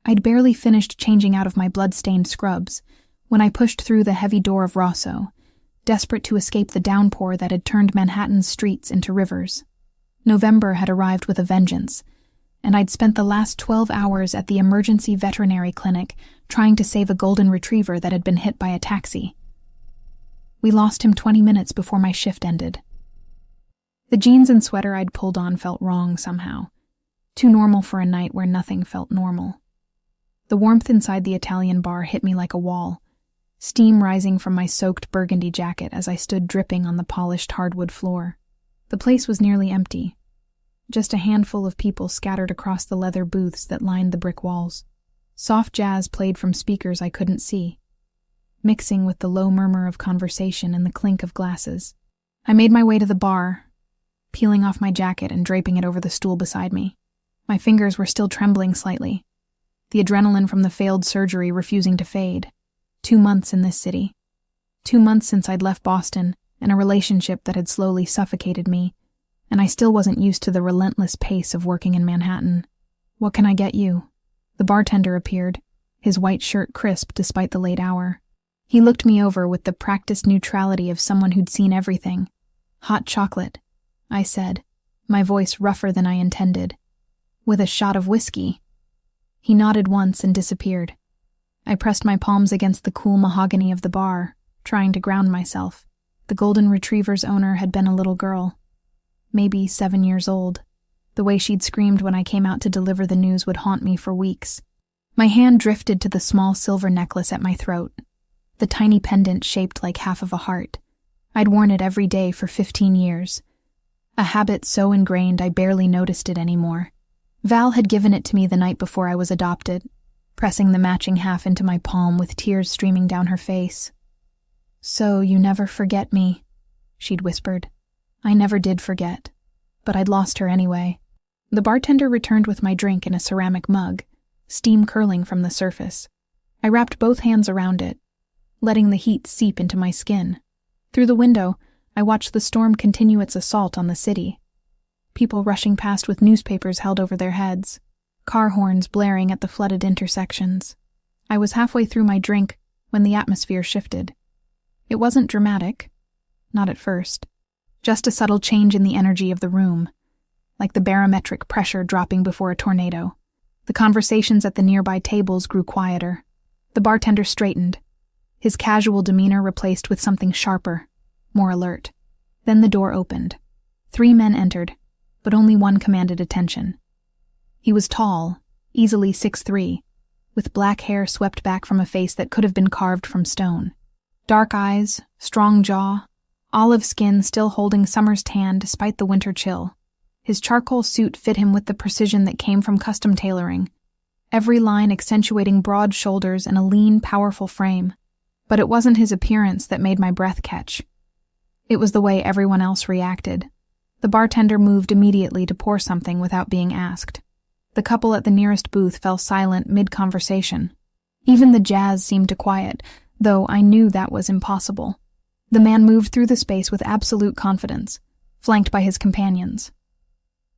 I'd barely finished changing out of my blood-stained scrubs when I pushed through the heavy door of Rosso, desperate to escape the downpour that had turned Manhattan's streets into rivers. November had arrived with a vengeance, and I'd spent the last 12 hours at the emergency veterinary clinic trying to save a golden retriever that had been hit by a taxi. We lost him 20 minutes before my shift ended. The jeans and sweater I'd pulled on felt wrong somehow, too normal for a night where nothing felt normal. The warmth inside the Italian bar hit me like a wall, steam rising from my soaked burgundy jacket as I stood dripping on the polished hardwood floor. The place was nearly empty, just a handful of people scattered across the leather booths that lined the brick walls. Soft jazz played from speakers I couldn't see, mixing with the low murmur of conversation and the clink of glasses. I made my way to the bar, peeling off my jacket and draping it over the stool beside me. My fingers were still trembling slightly, the adrenaline from the failed surgery refusing to fade. 2 months in this city. 2 months since I'd left Boston, and a relationship that had slowly suffocated me, and I still wasn't used to the relentless pace of working in Manhattan. "What can I get you?" The bartender appeared, his white shirt crisp despite the late hour. He looked me over with the practiced neutrality of someone who'd seen everything. "Hot chocolate," I said, my voice rougher than I intended. "With a shot of whiskey." He nodded once and disappeared. I pressed my palms against the cool mahogany of the bar, trying to ground myself. The golden retriever's owner had been a little girl, maybe 7 years old. The way she'd screamed when I came out to deliver the news would haunt me for weeks. My hand drifted to the small silver necklace at my throat, the tiny pendant shaped like half of a heart. I'd worn it every day for 15 years, a habit so ingrained I barely noticed it anymore. Val had given it to me the night before I was adopted, pressing the matching half into my palm with tears streaming down her face. "So you never forget me," she'd whispered. I never did forget, but I'd lost her anyway. The bartender returned with my drink in a ceramic mug, steam curling from the surface. I wrapped both hands around it, letting the heat seep into my skin. Through the window, I watched the storm continue its assault on the city. People rushing past with newspapers held over their heads, car horns blaring at the flooded intersections. I was halfway through my drink when the atmosphere shifted. It wasn't dramatic, not at first, just a subtle change in the energy of the room, like the barometric pressure dropping before a tornado. The conversations at the nearby tables grew quieter. The bartender straightened, his casual demeanor replaced with something sharper, more alert. Then the door opened. 3 men entered, but only one commanded attention. He was tall, easily 6'3", with black hair swept back from a face that could have been carved from stone. Dark eyes, strong jaw, olive skin still holding summer's tan despite the winter chill. His charcoal suit fit him with the precision that came from custom tailoring, every line accentuating broad shoulders and a lean, powerful frame. But it wasn't his appearance that made my breath catch. It was the way everyone else reacted. The bartender moved immediately to pour something without being asked. The couple at the nearest booth fell silent mid-conversation. Even the jazz seemed to quiet, though I knew that was impossible. The man moved through the space with absolute confidence, flanked by his companions.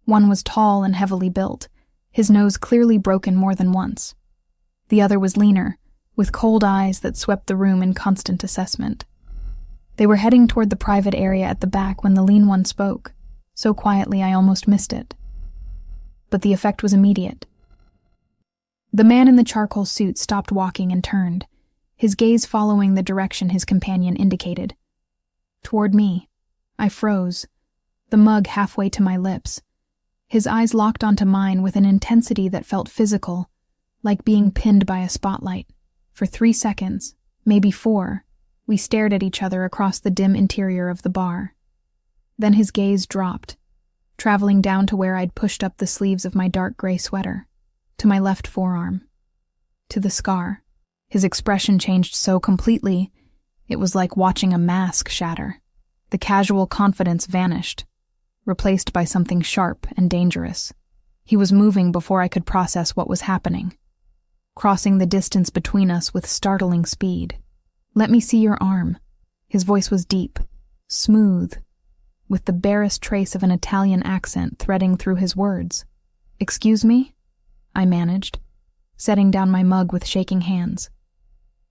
One was tall and heavily built, his nose clearly broken more than once. The other was leaner, with cold eyes that swept the room in constant assessment. They were heading toward the private area at the back when the lean one spoke, so quietly I almost missed it. But the effect was immediate. The man in the charcoal suit stopped walking and turned, his gaze following the direction his companion indicated. Toward me. I froze, the mug halfway to my lips. His eyes locked onto mine with an intensity that felt physical, like being pinned by a spotlight. For 3 seconds, maybe 4, we stared at each other across the dim interior of the bar. Then his gaze dropped, traveling down to where I'd pushed up the sleeves of my dark gray sweater, to my left forearm, to the scar. His expression changed so completely, it was like watching a mask shatter. The casual confidence vanished, replaced by something sharp and dangerous. He was moving before I could process what was happening, crossing the distance between us with startling speed. "Let me see your arm." His voice was deep, smooth, with the barest trace of an Italian accent threading through his words. "Excuse me?" I managed. setting down my mug with shaking hands.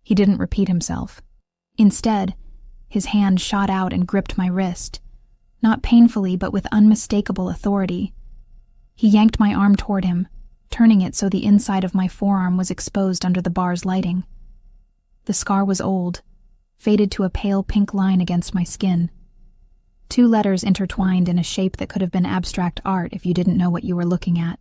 He didn't repeat himself. Instead, his hand shot out and gripped my wrist, not painfully but with unmistakable authority. He yanked my arm toward him, turning it so the inside of my forearm was exposed under the bar's lighting. The scar was old, faded to a pale pink line against my skin. 2 letters intertwined in a shape that could have been abstract art if you didn't know what you were looking at.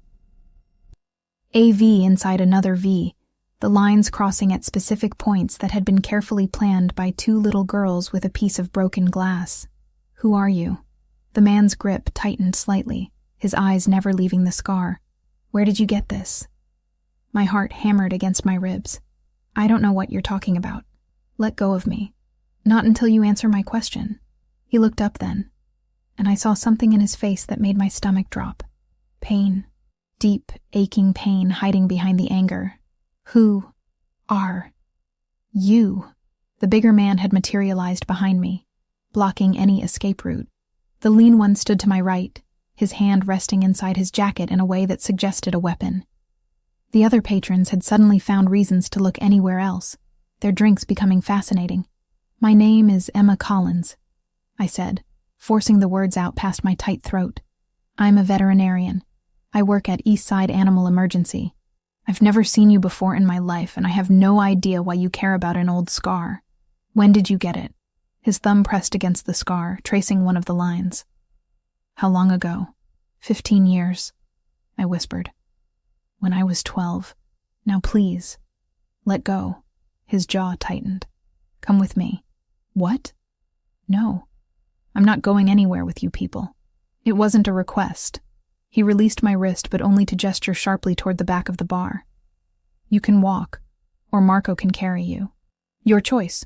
A V inside another V, the lines crossing at specific points that had been carefully planned by 2 little girls with a piece of broken glass. Who are you? The man's grip tightened slightly, his eyes never leaving the scar. Where did you get this? My heart hammered against my ribs. I don't know what you're talking about. Let go of me. Not until you answer my question. He looked up then, and I saw something in his face that made my stomach drop. Pain. Deep, aching pain hiding behind the anger. Who are you? The bigger man had materialized behind me, blocking any escape route. The lean one stood to my right, his hand resting inside his jacket in a way that suggested a weapon. The other patrons had suddenly found reasons to look anywhere else, their drinks becoming fascinating. My name is Emma Collins, I said, forcing the words out past my tight throat. I'm a veterinarian. I work at Eastside Animal Emergency. I've never seen you before in my life, and I have no idea why you care about an old scar. When did you get it? His thumb pressed against the scar, tracing one of the lines. How long ago? 15 years, I whispered. When I was 12. Now please, let go. His jaw tightened. Come with me. What? No. I'm not going anywhere with you people. It wasn't a request. He released my wrist, but only to gesture sharply toward the back of the bar. You can walk, or Marco can carry you. Your choice.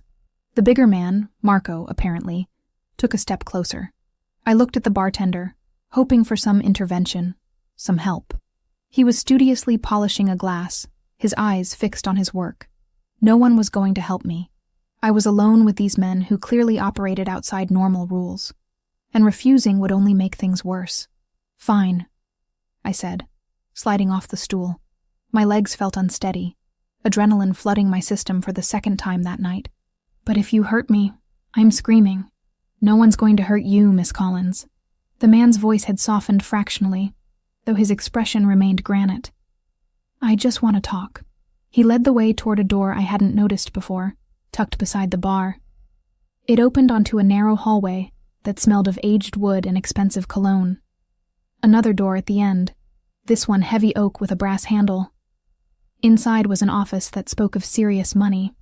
The bigger man, Marco, apparently, took a step closer. I looked at the bartender, hoping for some intervention, some help. He was studiously polishing a glass, his eyes fixed on his work. No one was going to help me. I was alone with these men who clearly operated outside normal rules, and refusing would only make things worse. Fine, I said, sliding off the stool. My legs felt unsteady, adrenaline flooding my system for the 2nd time that night. But if you hurt me, I'm screaming. No one's going to hurt you, Miss Collins. The man's voice had softened fractionally, though his expression remained granite. I just want to talk. He led the way toward a door I hadn't noticed before, tucked beside the bar. It opened onto a narrow hallway that smelled of aged wood and expensive cologne. Another door at the end, this one heavy oak with a brass handle. Inside was an office that spoke of serious money.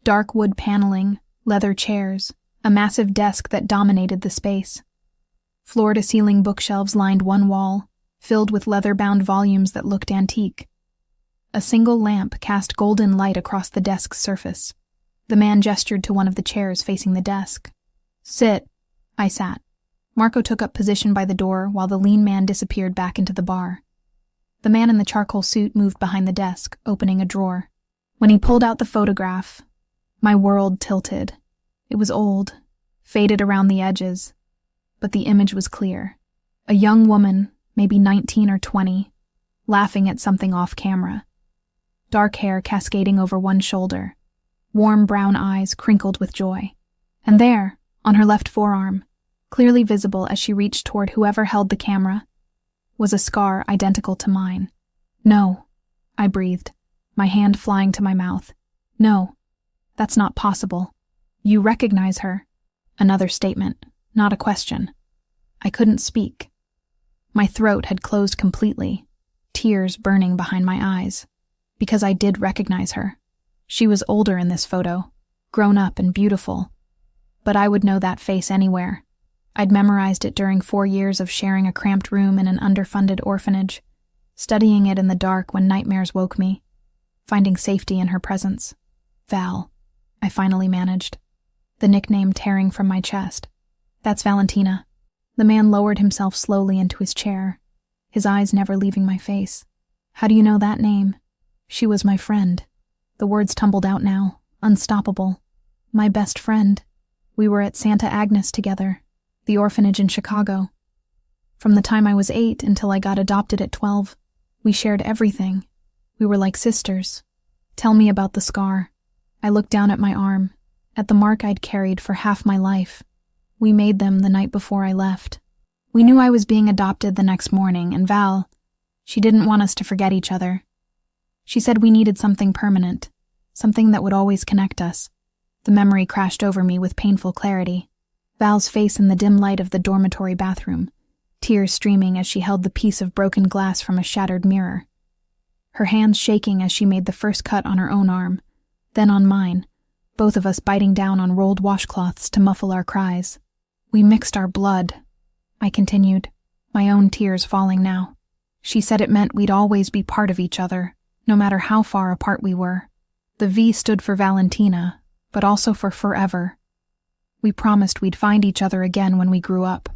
Dark wood paneling, leather chairs, a massive desk that dominated the space. Floor-to-ceiling bookshelves lined one wall, filled with leather-bound volumes that looked antique. A single lamp cast golden light across the desk's surface. The man gestured to one of the chairs facing the desk. Sit. I sat. Marco took up position by the door while the lean man disappeared back into the bar. The man in the charcoal suit moved behind the desk, opening a drawer. When he pulled out the photograph, my world tilted. It was old, faded around the edges, but the image was clear. A young woman, maybe 19 or 20, laughing at something off camera. Dark hair cascading over one shoulder, warm brown eyes crinkled with joy. And there, on her left forearm, clearly visible as she reached toward whoever held the camera, was a scar identical to mine. No, I breathed, my hand flying to my mouth. No, that's not possible. You recognize her. Another statement, not a question. I couldn't speak. My throat had closed completely, tears burning behind my eyes, because I did recognize her. She was older in this photo, grown up and beautiful, but I would know that face anywhere. I'd memorized it during 4 years of sharing a cramped room in an underfunded orphanage, studying it in the dark when nightmares woke me, finding safety in her presence. Val, I finally managed, the nickname tearing from my chest. That's Valentina. The man lowered himself slowly into his chair, his eyes never leaving my face. How do you know that name? She was my friend. The words tumbled out now, unstoppable. My best friend. We were at Santa Agnes together, the orphanage in Chicago. From the time I was 8 until I got adopted at 12, we shared everything. We were like sisters. Tell me about the scar. I looked down at my arm, at the mark I'd carried for half my life. We made them the night before I left. We knew I was being adopted the next morning, and Val, she didn't want us to forget each other. She said we needed something permanent, something that would always connect us. The memory crashed over me with painful clarity. Val's face in the dim light of the dormitory bathroom, tears streaming as she held the piece of broken glass from a shattered mirror. Her hands shaking as she made the first cut on her own arm, then on mine, both of us biting down on rolled washcloths to muffle our cries. We mixed our blood, I continued, my own tears falling now. She said it meant we'd always be part of each other, no matter how far apart we were. The V stood for Valentina, but also for forever. We promised we'd find each other again when we grew up.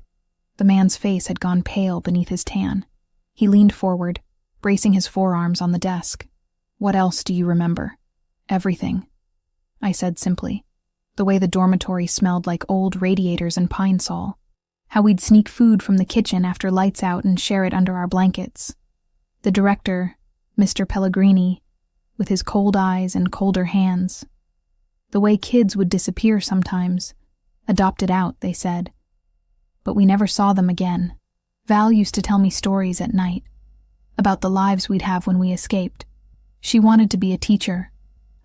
The man's face had gone pale beneath his tan. He leaned forward, bracing his forearms on the desk. What else do you remember? Everything, I said simply. The way the dormitory smelled like old radiators and pine sol. How we'd sneak food from the kitchen after lights out and share it under our blankets. The director, Mr. Pellegrini, with his cold eyes and colder hands. The way kids would disappear sometimes. Adopted out, they said. But we never saw them again. Val used to tell me stories at night about the lives we'd have when we escaped. She wanted to be a teacher.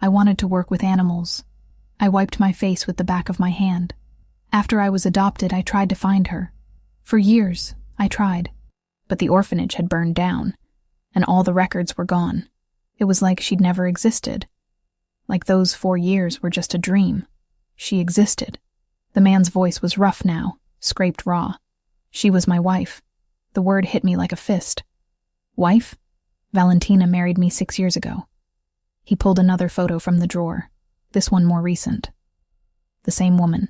I wanted to work with animals. I wiped my face with the back of my hand. After I was adopted, I tried to find her. For years, I tried. But the orphanage had burned down, and all the records were gone. It was like she'd never existed. Like those 4 years were just a dream. She existed. The man's voice was rough now, scraped raw. She was my wife. The word hit me like a fist. Wife? Valentina married me 6 years ago. He pulled another photo from the drawer, this one more recent. The same woman.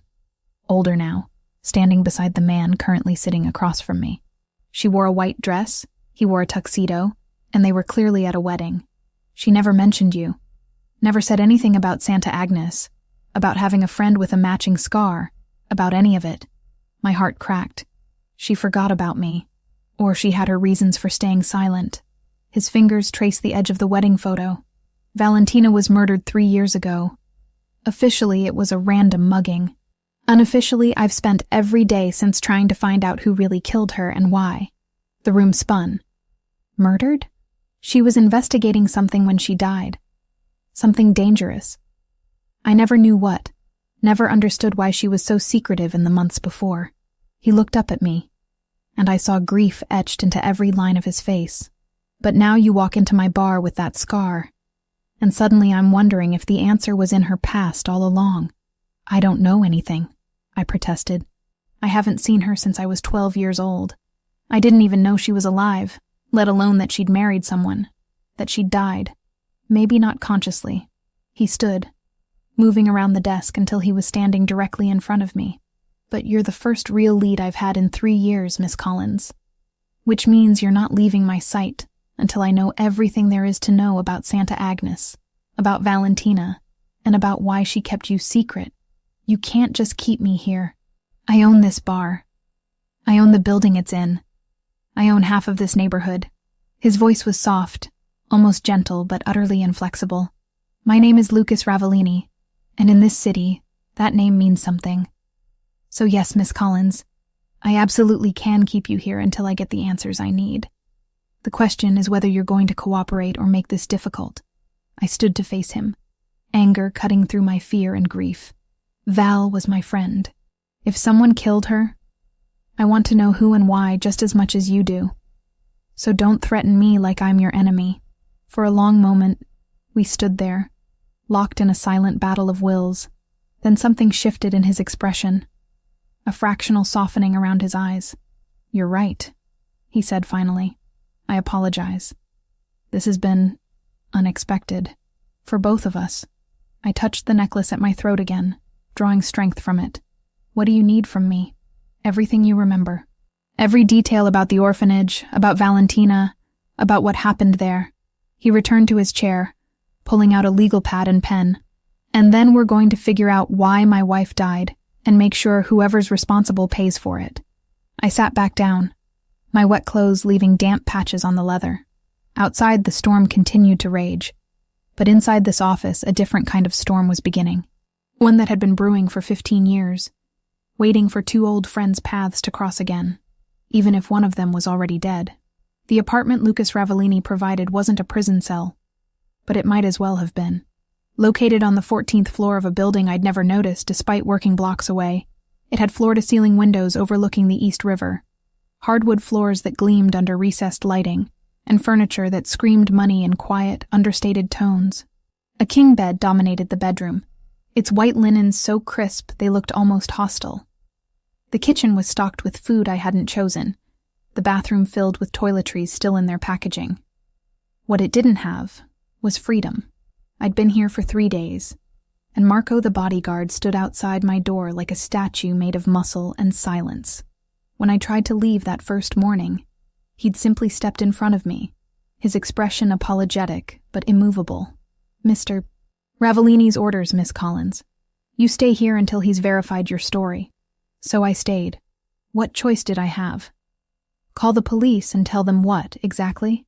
Older now, standing beside the man currently sitting across from me. She wore a white dress, he wore a tuxedo, and they were clearly at a wedding. She never mentioned you. Never said anything about Santa Agnes, about having a friend with a matching scar, about any of it. My heart cracked. She forgot about me. Or she had her reasons for staying silent. His fingers traced the edge of the wedding photo. Valentina was murdered 3 years ago. Officially, it was a random mugging. Unofficially, I've spent every day since trying to find out who really killed her and why. The room spun. Murdered? She was investigating something when she died. Something dangerous. I never knew what. Never understood why she was so secretive in the months before. He looked up at me, and I saw grief etched into every line of his face. But now you walk into my bar with that scar, and suddenly I'm wondering if the answer was in her past all along. I don't know anything, I protested. I haven't seen her since I was 12 years old. I didn't even know she was alive, let alone that she'd married someone, that she'd died. Maybe not consciously. He stood, moving around the desk until he was standing directly in front of me. But you're the first real lead I've had in 3 years, Miss Collins. Which means you're not leaving my sight until I know everything there is to know about Santa Agnes, about Valentina, and about why she kept you secret. You can't just keep me here. I own this bar. I own the building it's in. I own half of this neighborhood. His voice was soft, almost gentle, but utterly inflexible. My name is Lucas Ravellini, and in this city, that name means something. So yes, Miss Collins, I absolutely can keep you here until I get the answers I need. The question is whether you're going to cooperate or make this difficult. I stood to face him, anger cutting through my fear and grief. Val was my friend. If someone killed her, I want to know who and why just as much as you do. So don't threaten me like I'm your enemy. For a long moment, we stood there, locked in a silent battle of wills. Then something shifted in his expression, a fractional softening around his eyes. You're right, he said finally. I apologize. This has been unexpected. For both of us. I touched the necklace at my throat again, drawing strength from it. What do you need from me? Everything you remember. Every detail about the orphanage, about Valentina, about what happened there. He returned to his chair, pulling out a legal pad and pen. And then we're going to figure out why my wife died and make sure whoever's responsible pays for it. I sat back down, my wet clothes leaving damp patches on the leather. Outside, the storm continued to rage. But inside this office, a different kind of storm was beginning. One that had been brewing for 15 years, waiting for two old friends' paths to cross again, even if one of them was already dead. The apartment Lucas Ravellini provided wasn't a prison cell, but it might as well have been. Located on the 14th floor of a building I'd never noticed despite working blocks away, it had floor-to-ceiling windows overlooking the East River, hardwood floors that gleamed under recessed lighting, and furniture that screamed money in quiet, understated tones. A king bed dominated the bedroom, its white linens so crisp they looked almost hostile. The kitchen was stocked with food I hadn't chosen, the bathroom filled with toiletries still in their packaging. What it didn't have was freedom. I'd been here for 3 days, and Marco the bodyguard stood outside my door like a statue made of muscle and silence. When I tried to leave that first morning, he'd simply stepped in front of me, his expression apologetic but immovable. "Mr. Ravellini's orders, Miss Collins. You stay here until he's verified your story." So I stayed. What choice did I have? Call the police and tell them what, exactly?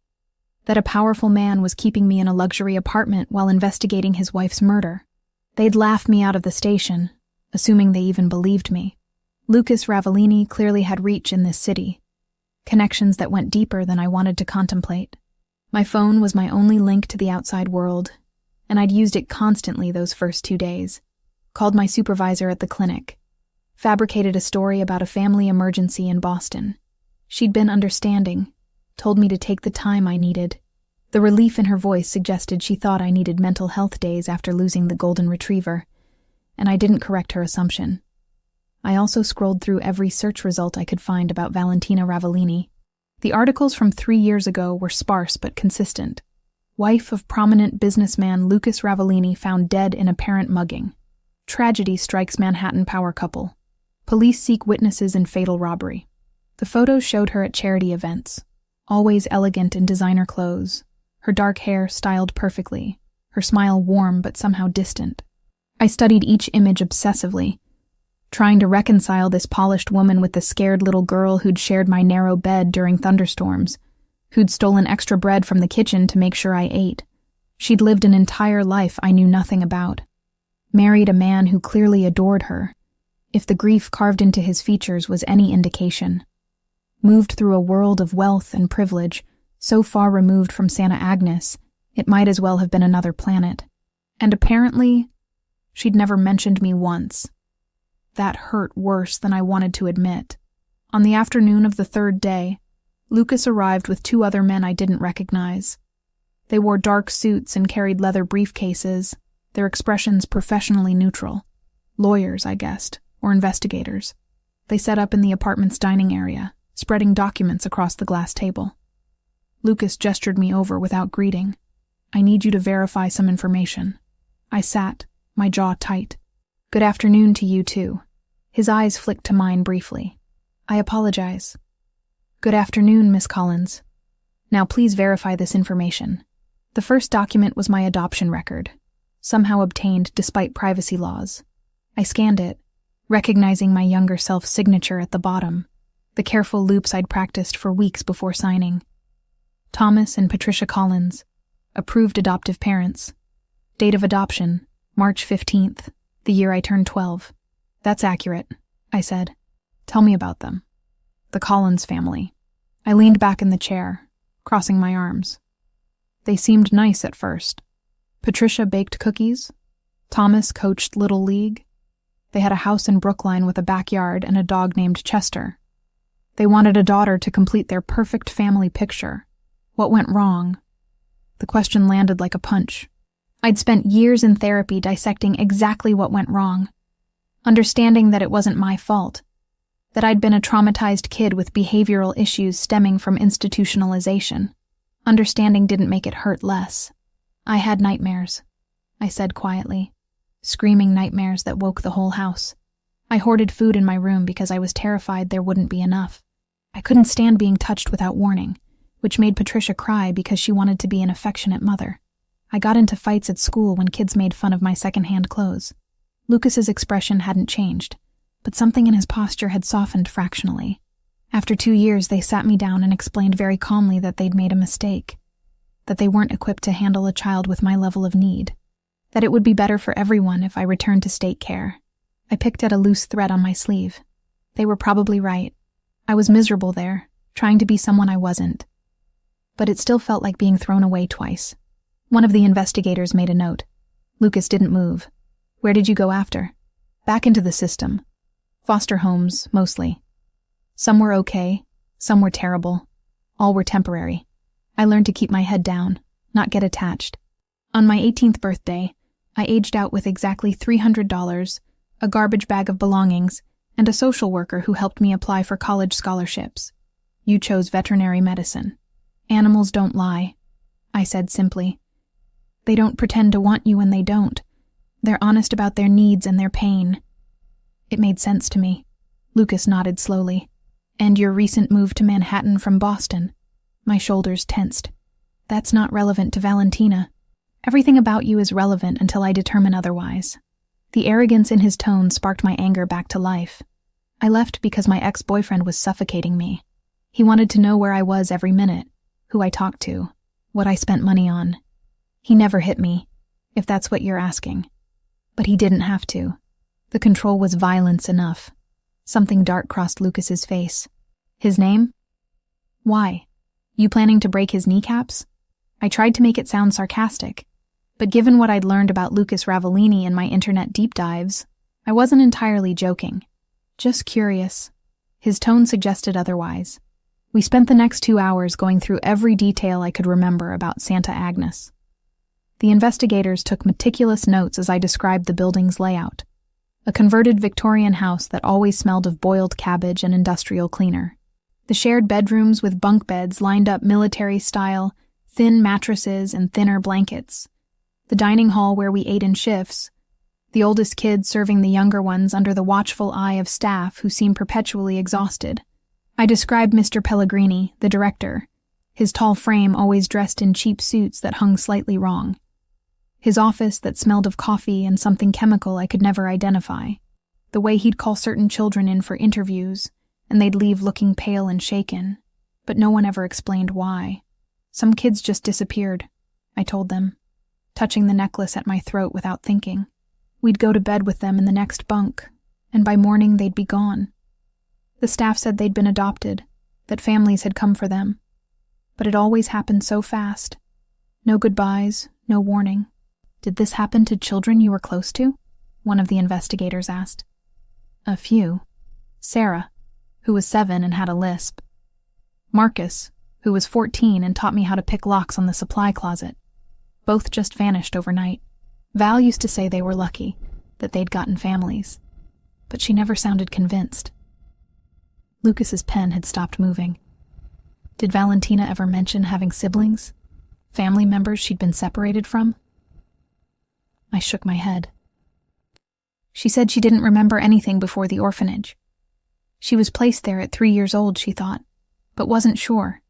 That a powerful man was keeping me in a luxury apartment while investigating his wife's murder. They'd laugh me out of the station, assuming they even believed me. Lucas Ravellini clearly had reach in this city, connections that went deeper than I wanted to contemplate. My phone was my only link to the outside world, and I'd used it constantly those first 2 days. Called my supervisor at the clinic, fabricated a story about a family emergency in Boston. She'd been understanding, told me to take the time I needed. The relief in her voice suggested she thought I needed mental health days after losing the golden retriever, and I didn't correct her assumption. I also scrolled through every search result I could find about Valentina Ravellini. The articles from 3 years ago were sparse but consistent. Wife of prominent businessman Lucas Ravellini found dead in apparent mugging. Tragedy strikes Manhattan power couple. Police seek witnesses in fatal robbery. The photos showed her at charity events, always elegant in designer clothes, her dark hair styled perfectly, her smile warm but somehow distant. I studied each image obsessively, trying to reconcile this polished woman with the scared little girl who'd shared my narrow bed during thunderstorms, who'd stolen extra bread from the kitchen to make sure I ate. She'd lived an entire life I knew nothing about. Married a man who clearly adored her, if the grief carved into his features was any indication. Moved through a world of wealth and privilege, so far removed from Santa Agnes, it might as well have been another planet. And apparently, she'd never mentioned me once. That hurt worse than I wanted to admit. On the afternoon of the 3rd day, Lucas arrived with 2 other men I didn't recognize. They wore dark suits and carried leather briefcases, their expressions professionally neutral. Lawyers, I guessed, or investigators. They set up in the apartment's dining area, spreading documents across the glass table. Lucas gestured me over without greeting. "I need you to verify some information." I sat, my jaw tight. "Good afternoon to you too." His eyes flicked to mine briefly. "I apologize." "Good afternoon, Miss Collins. Now please verify this information." The first document was my adoption record, somehow obtained despite privacy laws. I scanned it, recognizing my younger self's signature at the bottom, the careful loops I'd practiced for weeks before signing. Thomas and Patricia Collins, approved adoptive parents. Date of adoption, March 15th, the year I turned 12. "That's accurate," I said. "Tell me about them." "The Collins family." I leaned back in the chair, crossing my arms. They seemed nice at first. Patricia baked cookies. Thomas coached Little League. They had a house in Brookline with a backyard and a dog named Chester. They wanted a daughter to complete their perfect family picture. What went wrong? The question landed like a punch. I'd spent years in therapy dissecting exactly what went wrong, understanding that it wasn't my fault, that I'd been a traumatized kid with behavioral issues stemming from institutionalization. Understanding didn't make it hurt less. "I had nightmares," I said quietly, screaming nightmares that woke the whole house. I hoarded food in my room because I was terrified there wouldn't be enough. I couldn't stand being touched without warning, which made Patricia cry because she wanted to be an affectionate mother. I got into fights at school when kids made fun of my secondhand clothes. Lucas's expression hadn't changed, but something in his posture had softened fractionally. After 2 years, they sat me down and explained very calmly that they'd made a mistake. that they weren't equipped to handle a child with my level of need, that it would be better for everyone if I returned to state care. I picked at a loose thread on my sleeve. They were probably right. I was miserable there, trying to be someone I wasn't. But it still felt like being thrown away twice. One of the investigators made a note. Lucas didn't move. Where did you go after? Back into the system. Foster homes, mostly. Some were okay, some were terrible. All were temporary. I learned to keep my head down, not get attached. On my 18th birthday, I aged out with exactly $300, a garbage bag of belongings, and a social worker who helped me apply for college scholarships. You chose veterinary medicine. Animals don't lie, I said simply. They don't pretend to want you when they don't. They're honest about their needs and their pain. It made sense to me. Lucas nodded slowly. And your recent move to Manhattan from Boston. My shoulders tensed. That's not relevant to Valentina. Everything about you is relevant until I determine otherwise. The arrogance in his tone sparked my anger back to life. I left because my ex-boyfriend was suffocating me. He wanted to know where I was every minute, who I talked to, what I spent money on. He never hit me, if that's what you're asking. But he didn't have to. The control was violence enough. Something dark crossed Lucas's face. His name? Why? You planning to break his kneecaps? I tried to make it sound sarcastic, but given what I'd learned about Lucas Ravellini in my internet deep dives, I wasn't entirely joking. Just curious. His tone suggested otherwise. We spent the next 2 hours going through every detail I could remember about Santa Agnes. The investigators took meticulous notes as I described the building's layout. A converted Victorian house that always smelled of boiled cabbage and industrial cleaner. The shared bedrooms with bunk beds lined up military-style, thin mattresses and thinner blankets. The dining hall where we ate in shifts. The oldest kids serving the younger ones under the watchful eye of staff who seemed perpetually exhausted. I described Mr. Pellegrini, the director, his tall frame always dressed in cheap suits that hung slightly wrong. His office that smelled of coffee and something chemical I could never identify. The way he'd call certain children in for interviews, and they'd leave looking pale and shaken, but no one ever explained why. Some kids just disappeared, I told them, touching the necklace at my throat without thinking. We'd go to bed with them in the next bunk, and by morning they'd be gone. The staff said they'd been adopted, that families had come for them. But it always happened so fast. No goodbyes, no warning. Did this happen to children you were close to? One of the investigators asked. A few. Sarah, who was 7 and had a lisp. Marcus, who was 14 and taught me how to pick locks on the supply closet. Both just vanished overnight. Val used to say they were lucky, that they'd gotten families. But she never sounded convinced. Lucas's pen had stopped moving. Did Valentina ever mention having siblings? Family members she'd been separated from? I shook my head. She said she didn't remember anything before the orphanage. She was placed there at 3 years old, she thought, but wasn't sure.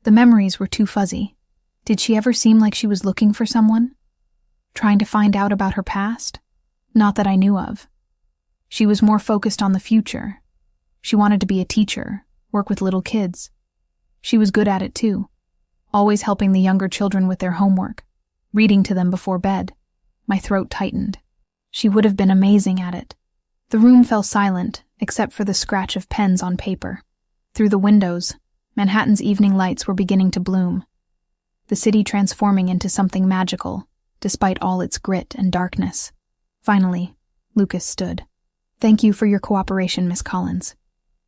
The memories were too fuzzy. Did she ever seem like she was looking for someone? Trying to find out about her past? Not that I knew of. She was more focused on the future. She wanted to be a teacher, work with little kids. She was good at it too, always helping the younger children with their homework, reading to them before bed. My throat tightened. She would have been amazing at it. The room fell silent, except for the scratch of pens on paper. Through the windows, Manhattan's evening lights were beginning to bloom, the city transforming into something magical, despite all its grit and darkness. Finally, Lucas stood. Thank you for your cooperation, Miss Collins.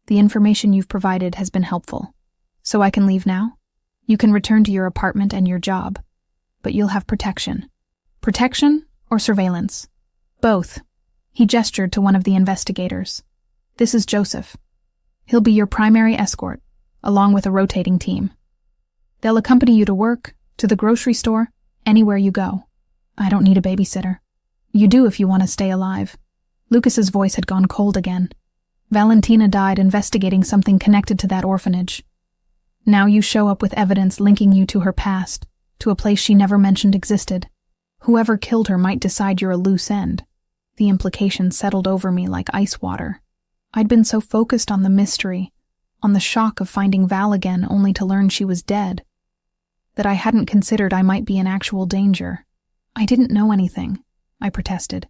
The information you've provided has been helpful. So I can leave now? You can return to your apartment and your job, but you'll have protection. Protection or surveillance? Both. He gestured to one of the investigators. This is Joseph. He'll be your primary escort, along with a rotating team. They'll accompany you to work, to the grocery store, anywhere you go. I don't need a babysitter. You do if you want to stay alive. Lucas's voice had gone cold again. Valentina died investigating something connected to that orphanage. Now you show up with evidence linking you to her past, to a place she never mentioned existed. Whoever killed her might decide you're a loose end. The implications settled over me like ice water. I'd been so focused on the mystery, on the shock of finding Val again only to learn she was dead. that I hadn't considered I might be in actual danger. I didn't know anything, I protested.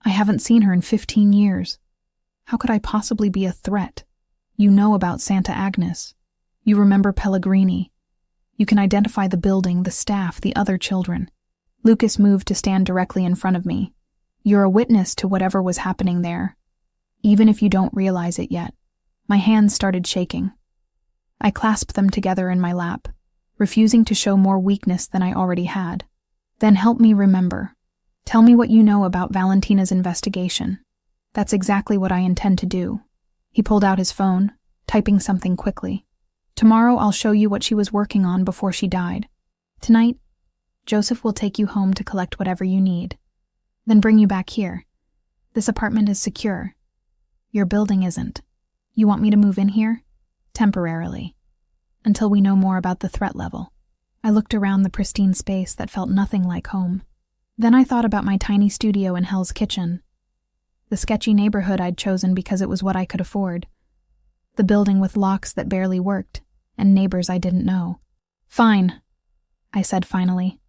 I haven't seen her in 15 years. How could I possibly be a threat? You know about Santa Agnes. You remember Pellegrini. You can identify the building, the staff, the other children. Lucas moved to stand directly in front of me. You're a witness to whatever was happening there, even if you don't realize it yet. My hands started shaking. I clasped them together in my lap, refusing to show more weakness than I already had. Then help me remember. Tell me what you know about Valentina's investigation. That's exactly what I intend to do. He pulled out his phone, typing something quickly. Tomorrow I'll show you what she was working on before she died. Tonight, Joseph will take you home to collect whatever you need, then bring you back here. This apartment is secure. Your building isn't. You want me to move in here? Temporarily. Until we know more about the threat level. I looked around the pristine space that felt nothing like home. Then I thought about my tiny studio in Hell's Kitchen. The sketchy neighborhood I'd chosen because it was what I could afford. The building with locks that barely worked, and neighbors I didn't know. Fine, I said finally.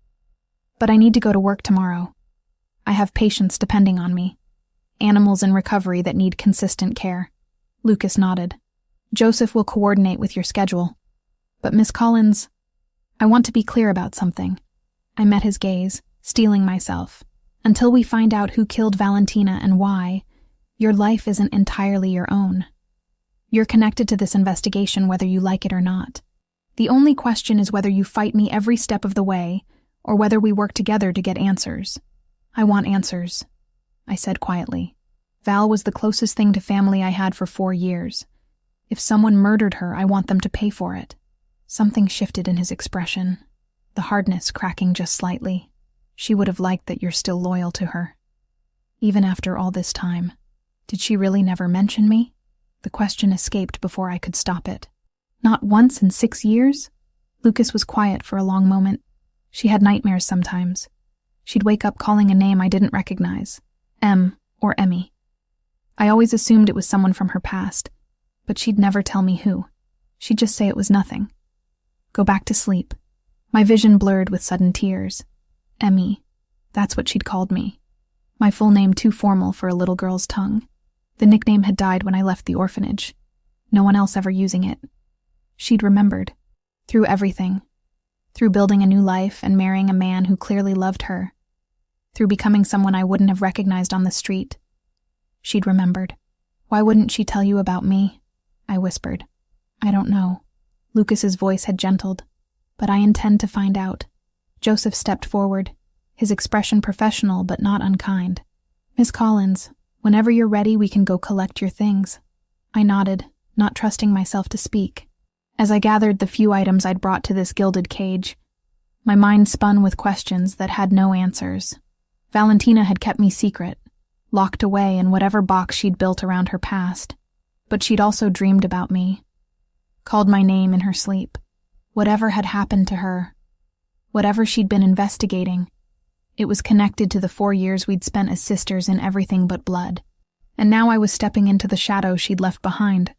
But I need to go to work tomorrow. I have patients depending on me. Animals in recovery that need consistent care. Lucas nodded. Joseph will coordinate with your schedule. But Miss Collins, I want to be clear about something. I met his gaze, steeling myself. Until we find out who killed Valentina and why, your life isn't entirely your own. You're connected to this investigation whether you like it or not. The only question is whether you fight me every step of the way, or whether we work together to get answers. I want answers, I said quietly. Val was the closest thing to family I had for 4 years. If someone murdered her, I want them to pay for it. Something shifted in his expression, the hardness cracking just slightly. She would have liked that you're still loyal to her. Even after all this time, did she really never mention me? The question escaped before I could stop it. Not once in 6 years? Lucas was quiet for a long moment. She had nightmares sometimes. She'd wake up calling a name I didn't recognize. Em or Emmy. I always assumed it was someone from her past, but she'd never tell me who. She'd just say it was nothing. Go back to sleep. My vision blurred with sudden tears. Emmy. That's what she'd called me. My full name too formal for a little girl's tongue. The nickname had died when I left the orphanage. No one else ever using it. She'd remembered. Through everything. Through building a new life and marrying a man who clearly loved her. Through becoming someone I wouldn't have recognized on the street. She'd remembered. Why wouldn't she tell you about me? I whispered. I don't know. Lucas's voice had gentled. But I intend to find out. Joseph stepped forward, his expression professional but not unkind. Miss Collins, whenever you're ready, we can go collect your things. I nodded, not trusting myself to speak. As I gathered the few items I'd brought to this gilded cage, my mind spun with questions that had no answers. Valentina had kept me secret, locked away in whatever box she'd built around her past. But she'd also dreamed about me, called my name in her sleep. Whatever had happened to her, whatever she'd been investigating, it was connected to the 4 years we'd spent as sisters in everything but blood. And now I was stepping into the shadow she'd left behind,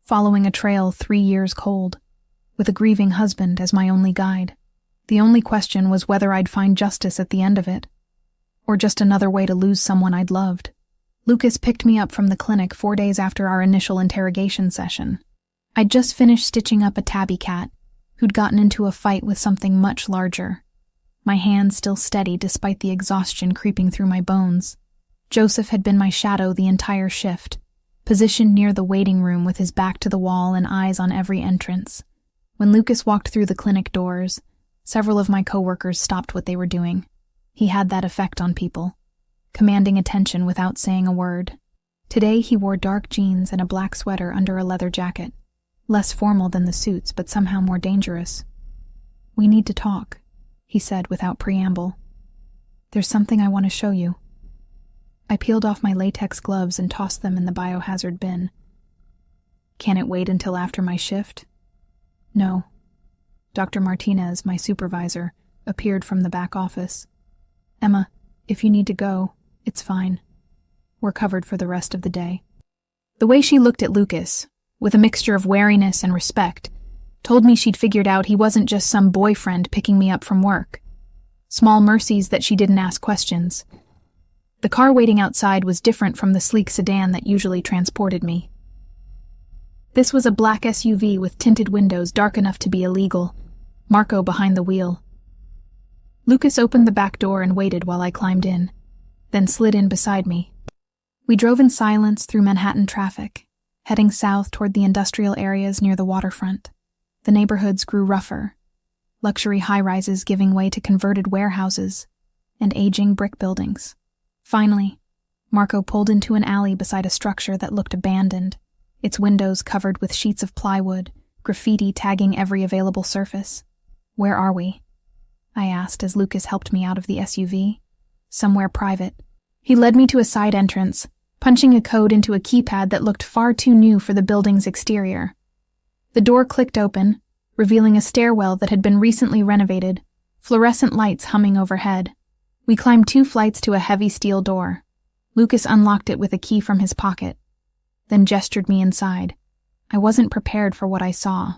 following a trail 3 years cold, with a grieving husband as my only guide. The only question was whether I'd find justice at the end of it, or just another way to lose someone I'd loved. Lucas picked me up from the clinic 4 days after our initial interrogation session. I'd just finished stitching up a tabby cat who'd gotten into a fight with something much larger, my hands still steady despite the exhaustion creeping through my bones. Joseph had been my shadow the entire shift, positioned near the waiting room with his back to the wall and eyes on every entrance. When Lucas walked through the clinic doors, several of my coworkers stopped what they were doing. He had that effect on people, commanding attention without saying a word. Today he wore dark jeans and a black sweater under a leather jacket. Less formal than the suits, but somehow more dangerous. We need to talk, he said without preamble. There's something I want to show you. I peeled off my latex gloves and tossed them in the biohazard bin. Can it wait until after my shift? No. Dr. Martinez, my supervisor, appeared from the back office. Emma, if you need to go, it's fine. We're covered for the rest of the day. The way she looked at Lucas, with a mixture of wariness and respect, Told me she'd figured out he wasn't just some boyfriend picking me up from work. Small mercies that she didn't ask questions. The car waiting outside was different from the sleek sedan that usually transported me. This was a black SUV with tinted windows dark enough to be illegal, Marco behind the wheel. Lucas opened the back door and waited while I climbed in, then slid in beside me. We drove in silence through Manhattan traffic, heading south toward the industrial areas near the waterfront. The neighborhoods grew rougher, luxury high-rises giving way to converted warehouses and aging brick buildings. Finally, Marco pulled into an alley beside a structure that looked abandoned, its windows covered with sheets of plywood, graffiti tagging every available surface. "Where are we?" I asked as Lucas helped me out of the SUV. "Somewhere private." He led me to a side entrance, punching a code into a keypad that looked far too new for the building's exterior. The door clicked open, revealing a stairwell that had been recently renovated, fluorescent lights humming overhead. We climbed 2 flights to a heavy steel door. Lucas unlocked it with a key from his pocket, then gestured me inside. I wasn't prepared for what I saw.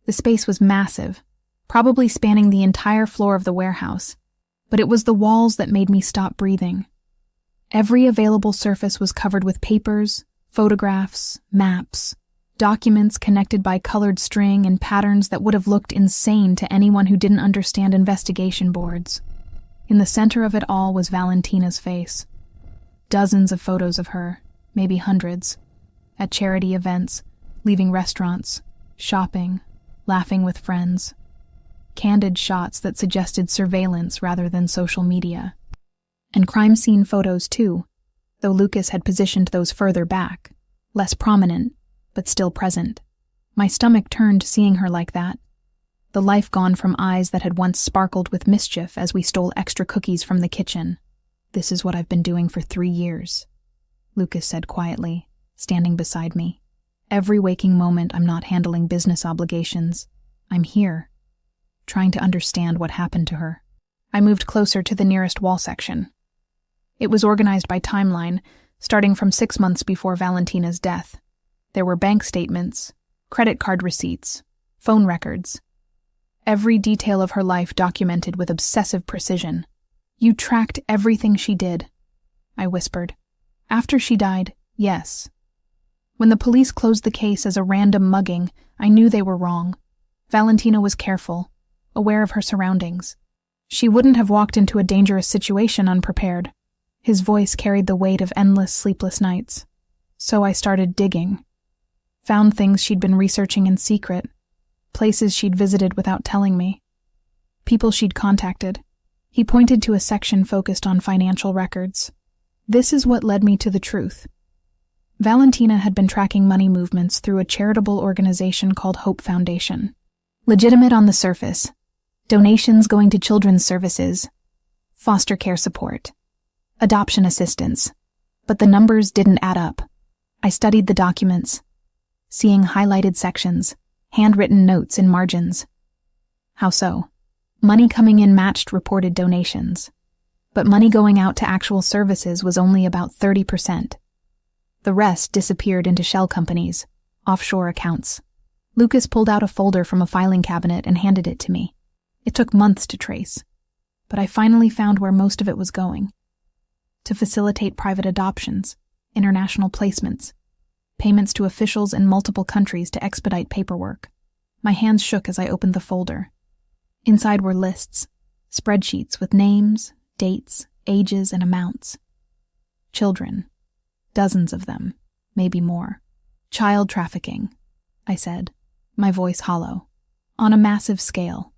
The space was massive, probably spanning the entire floor of the warehouse, but it was the walls that made me stop breathing. Every available surface was covered with papers, photographs, maps, documents connected by colored string in patterns that would have looked insane to anyone who didn't understand investigation boards. In the center of it all was Valentina's face. Dozens of photos of her, maybe hundreds, at charity events, leaving restaurants, shopping, laughing with friends. Candid shots that suggested surveillance rather than social media. And crime scene photos too, though Lucas had positioned those further back, less prominent, but still present. My stomach turned seeing her like that. The life gone from eyes that had once sparkled with mischief as we stole extra cookies from the kitchen. "This is what I've been doing for 3 years," Lucas said quietly, standing beside me. "Every waking moment I'm not handling business obligations. I'm here, trying to understand what happened to her." I moved closer to the nearest wall section. It was organized by timeline, starting from 6 months before Valentina's death. There were bank statements, credit card receipts, phone records. Every detail of her life documented with obsessive precision. "You tracked everything she did," I whispered. "After she died, yes. When the police closed the case as a random mugging, I knew they were wrong. Valentina was careful, aware of her surroundings. She wouldn't have walked into a dangerous situation unprepared." His voice carried the weight of endless sleepless nights. "So I started digging. Found things she'd been researching in secret, places she'd visited without telling me, people she'd contacted." He pointed to a section focused on financial records. "This is what led me to the truth. Valentina had been tracking money movements through a charitable organization called Hope Foundation. Legitimate on the surface. Donations going to children's services, foster care support, adoption assistance. But the numbers didn't add up. I studied the documents, seeing highlighted sections, handwritten notes in margins. How so? Money coming in matched reported donations, but money going out to actual services was only about 30%. The rest disappeared into shell companies, offshore accounts. Lucas pulled out a folder from a filing cabinet and handed it to me. It took months to trace, but I finally found where most of it was going. To facilitate private adoptions, international placements, payments to officials in multiple countries to expedite paperwork. My hands shook as I opened the folder. Inside were lists, spreadsheets with names, dates, ages, and amounts. Children. Dozens of them, maybe more. "Child trafficking," I said, my voice hollow. "On a massive scale.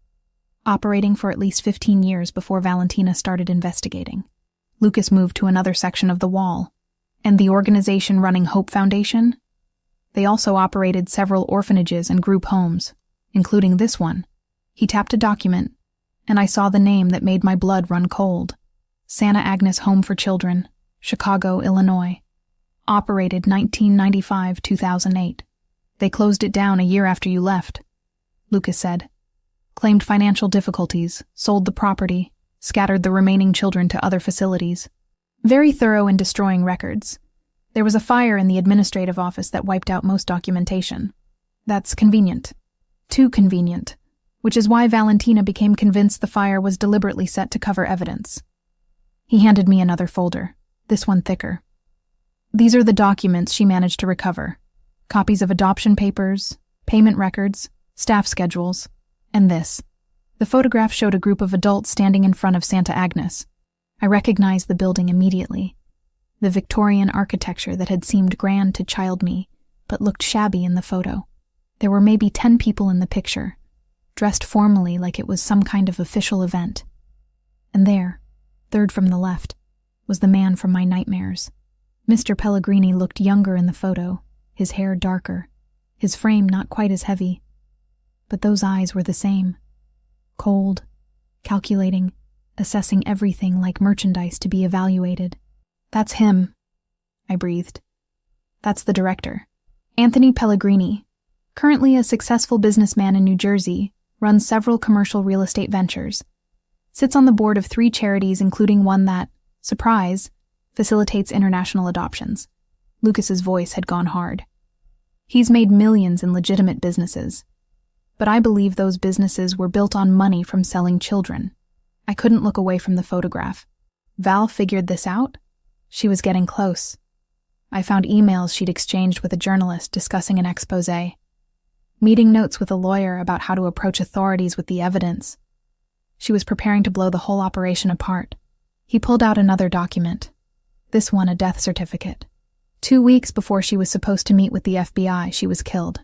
Operating for at least 15 years before Valentina started investigating." Lucas moved to another section of the wall. "And the organization running Hope Foundation? They also operated several orphanages and group homes, including this one." He tapped a document, and I saw the name that made my blood run cold. Santa Agnes Home for Children, Chicago, Illinois. Operated 1995-2008. "They closed it down a year after you left," Lucas said. "Claimed financial difficulties, sold the property, scattered the remaining children to other facilities. Very thorough in destroying records. There was a fire in the administrative office that wiped out most documentation. That's convenient. Too convenient, which is why Valentina became convinced the fire was deliberately set to cover evidence. He handed me another folder, this one thicker. These are the documents she managed to recover. Copies of adoption papers, payment records, staff schedules, and this. The photograph showed a group of adults standing in front of Santa Agnes. I recognized the building immediately. The Victorian architecture that had seemed grand to child me, but looked shabby in the photo. There were maybe 10 people in the picture, dressed formally like it was some kind of official event. And there, third from the left, was the man from my nightmares. Mr. Pellegrini looked younger in the photo, his hair darker, his frame not quite as heavy. But those eyes were the same. Cold, calculating, assessing everything like merchandise to be evaluated. That's him, I breathed. That's the director. Anthony Pellegrini, currently a successful businessman in New Jersey, runs several commercial real estate ventures. Sits on the board of 3 charities, including one that, surprise, facilitates international adoptions. Lucas's voice had gone hard. He's made millions in legitimate businesses. But I believe those businesses were built on money from selling children. I couldn't look away from the photograph. Val figured this out? She was getting close. I found emails she'd exchanged with a journalist discussing an exposé. Meeting notes with a lawyer about how to approach authorities with the evidence. She was preparing to blow the whole operation apart. He pulled out another document. This one a death certificate. 2 weeks before she was supposed to meet with the FBI, she was killed.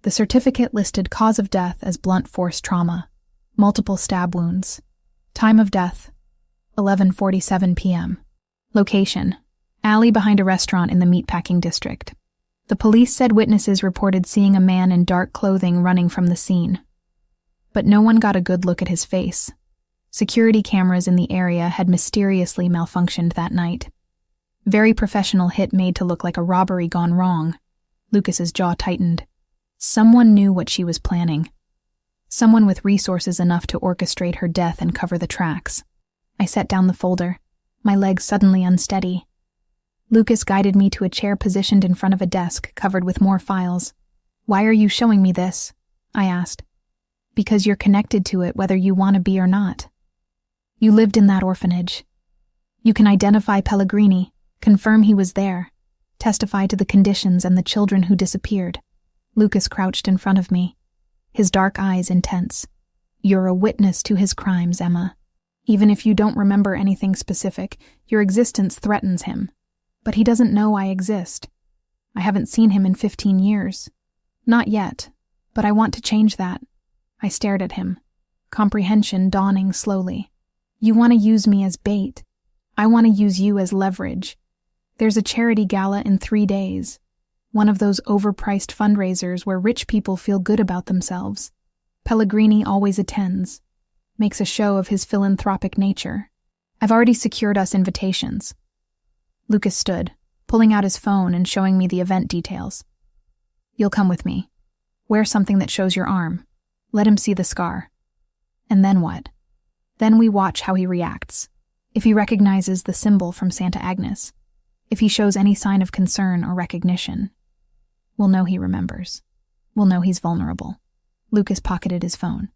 The certificate listed cause of death as blunt force trauma, multiple stab wounds. Time of death, 11:47 p.m. Location, alley behind a restaurant in the meatpacking district. The police said witnesses reported seeing a man in dark clothing running from the scene. But no one got a good look at his face. Security cameras in the area had mysteriously malfunctioned that night. Very professional hit made to look like a robbery gone wrong. Lucas's jaw tightened. Someone knew what she was planning. Someone with resources enough to orchestrate her death and cover the tracks. I set down the folder, my legs suddenly unsteady. Lucas guided me to a chair positioned in front of a desk covered with more files. "Why are you showing me this?" I asked. "Because you're connected to it whether you want to be or not. You lived in that orphanage. You can identify Pellegrini, confirm he was there, testify to the conditions and the children who disappeared." Lucas crouched in front of me, his dark eyes intense. "You're a witness to his crimes, Emma. Even if you don't remember anything specific, your existence threatens him. But he doesn't know I exist. I haven't seen him in 15 years. Not yet, but I want to change that." I stared at him, comprehension dawning slowly. "You want to use me as bait. I want to use you as leverage. There's a charity gala in 3 days. One of those overpriced fundraisers where rich people feel good about themselves. Pellegrini always attends, makes a show of his philanthropic nature. I've already secured us invitations." Lucas stood, pulling out his phone and showing me the event details. "You'll come with me. Wear something that shows your arm. Let him see the scar. And then what? Then we watch how he reacts. If he recognizes the symbol from Santa Agnes. If he shows any sign of concern or recognition. We'll know he remembers. We'll know he's vulnerable." Lucas pocketed his phone.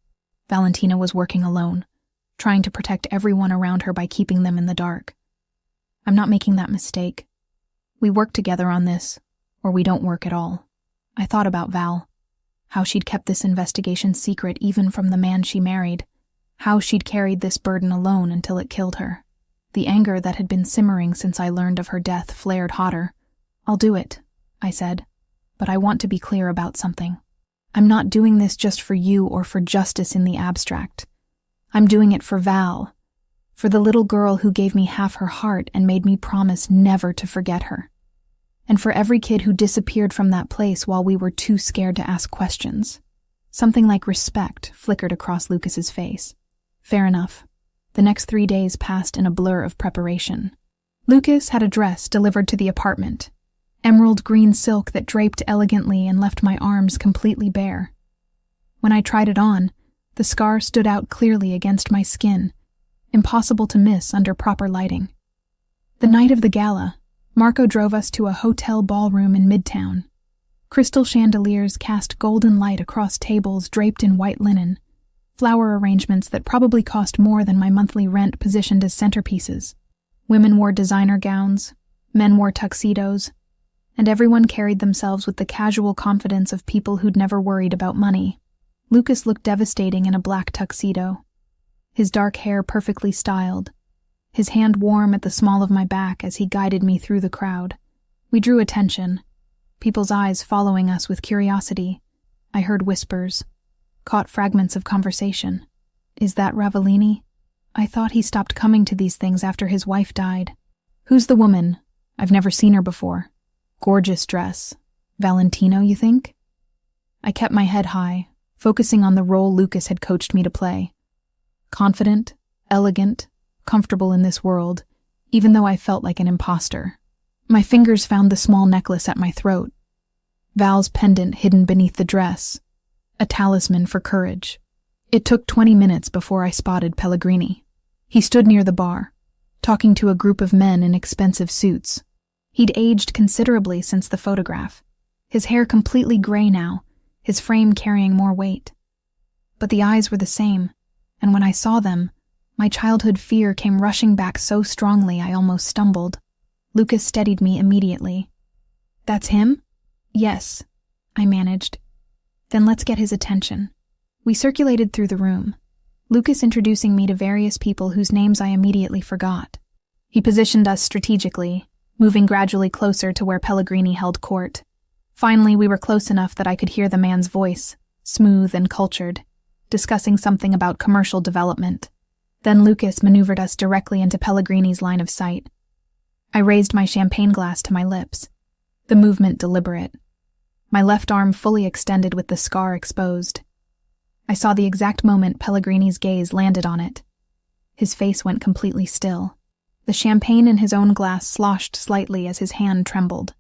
Valentina was working alone, trying to protect everyone around her by keeping them in the dark. I'm not making that mistake. We work together on this, or we don't work at all. I thought about Val, how she'd kept this investigation secret even from the man she married, how she'd carried this burden alone until it killed her. The anger that had been simmering since I learned of her death flared hotter. "I'll do it," I said, "but I want to be clear about something. I'm not doing this just for you or for justice in the abstract. I'm doing it for Val, for the little girl who gave me half her heart and made me promise never to forget her. And for every kid who disappeared from that place while we were too scared to ask questions." Something like respect flickered across Lucas's face. Fair enough. The next 3 days passed in a blur of preparation. Lucas had a dress delivered to the apartment, emerald green silk that draped elegantly and left my arms completely bare. When I tried it on, the scar stood out clearly against my skin, impossible to miss under proper lighting. The night of the gala, Marco drove us to a hotel ballroom in Midtown. Crystal chandeliers cast golden light across tables draped in white linen, flower arrangements that probably cost more than my monthly rent positioned as centerpieces. Women wore designer gowns, men wore tuxedos, and everyone carried themselves with the casual confidence of people who'd never worried about money. Lucas looked devastating in a black tuxedo, his dark hair perfectly styled, his hand warm at the small of my back as he guided me through the crowd. We drew attention, people's eyes following us with curiosity. I heard whispers, caught fragments of conversation. Is that Ravellini? I thought he stopped coming to these things after his wife died. Who's the woman? I've never seen her before. Gorgeous dress. Valentino, you think? I kept my head high, focusing on the role Lucas had coached me to play. Confident, elegant, comfortable in this world, even though I felt like an imposter. My fingers found the small necklace at my throat. Val's pendant hidden beneath the dress. A talisman for courage. It took 20 minutes before I spotted Pellegrini. He stood near the bar, talking to a group of men in expensive suits. He'd aged considerably since the photograph, his hair completely gray now, his frame carrying more weight. But the eyes were the same, and when I saw them, my childhood fear came rushing back so strongly I almost stumbled. Lucas steadied me immediately. That's him? Yes, I managed. Then let's get his attention. We circulated through the room, Lucas introducing me to various people whose names I immediately forgot. He positioned us strategically, moving gradually closer to where Pellegrini held court. Finally, we were close enough that I could hear the man's voice, smooth and cultured, discussing something about commercial development. Then Lucas maneuvered us directly into Pellegrini's line of sight. I raised my champagne glass to my lips, the movement deliberate, my left arm fully extended with the scar exposed. I saw the exact moment Pellegrini's gaze landed on it. His face went completely still. The champagne in his own glass sloshed slightly as his hand trembled.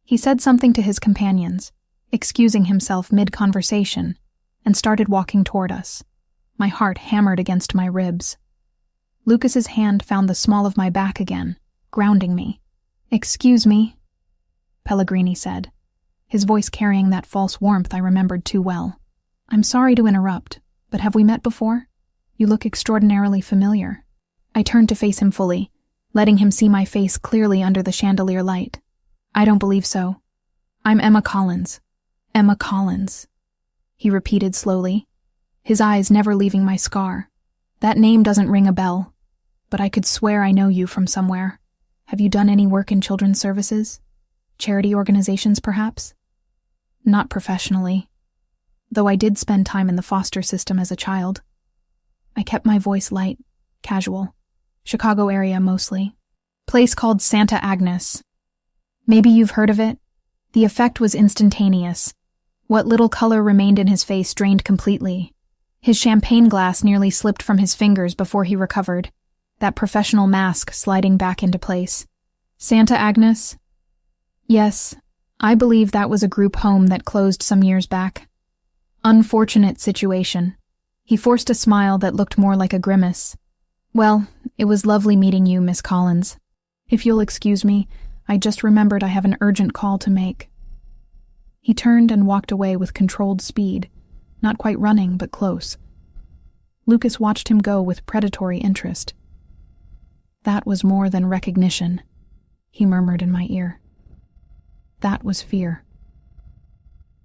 He said something to his companions, excusing himself mid-conversation, and started walking toward us. My heart hammered against my ribs. Lucas's hand found the small of my back again, grounding me. "Excuse me," Pellegrini said, his voice carrying that false warmth I remembered too well. "I'm sorry to interrupt, but have we met before? You look extraordinarily familiar." I turned to face him fully, letting him see my face clearly under the chandelier light. "I don't believe so. I'm Emma Collins." "Emma Collins," he repeated slowly, his eyes never leaving my scar. "That name doesn't ring a bell, but I could swear I know you from somewhere. Have you done any work in children's services? Charity organizations, perhaps?" "Not professionally, though I did spend time in the foster system as a child." I kept my voice light, casual. "Chicago area mostly. Place called Santa Agnes. Maybe you've heard of it?" The effect was instantaneous. What little color remained in his face drained completely. His champagne glass nearly slipped from his fingers before he recovered, that professional mask sliding back into place. "Santa Agnes?" "Yes, I believe that was a group home that closed some years back. Unfortunate situation." He forced a smile that looked more like a grimace. "Well, it was lovely meeting you, Miss Collins. If you'll excuse me, I just remembered I have an urgent call to make." He turned and walked away with controlled speed, not quite running, but close. Lucas watched him go with predatory interest. "That was more than recognition," he murmured in my ear. "That was fear."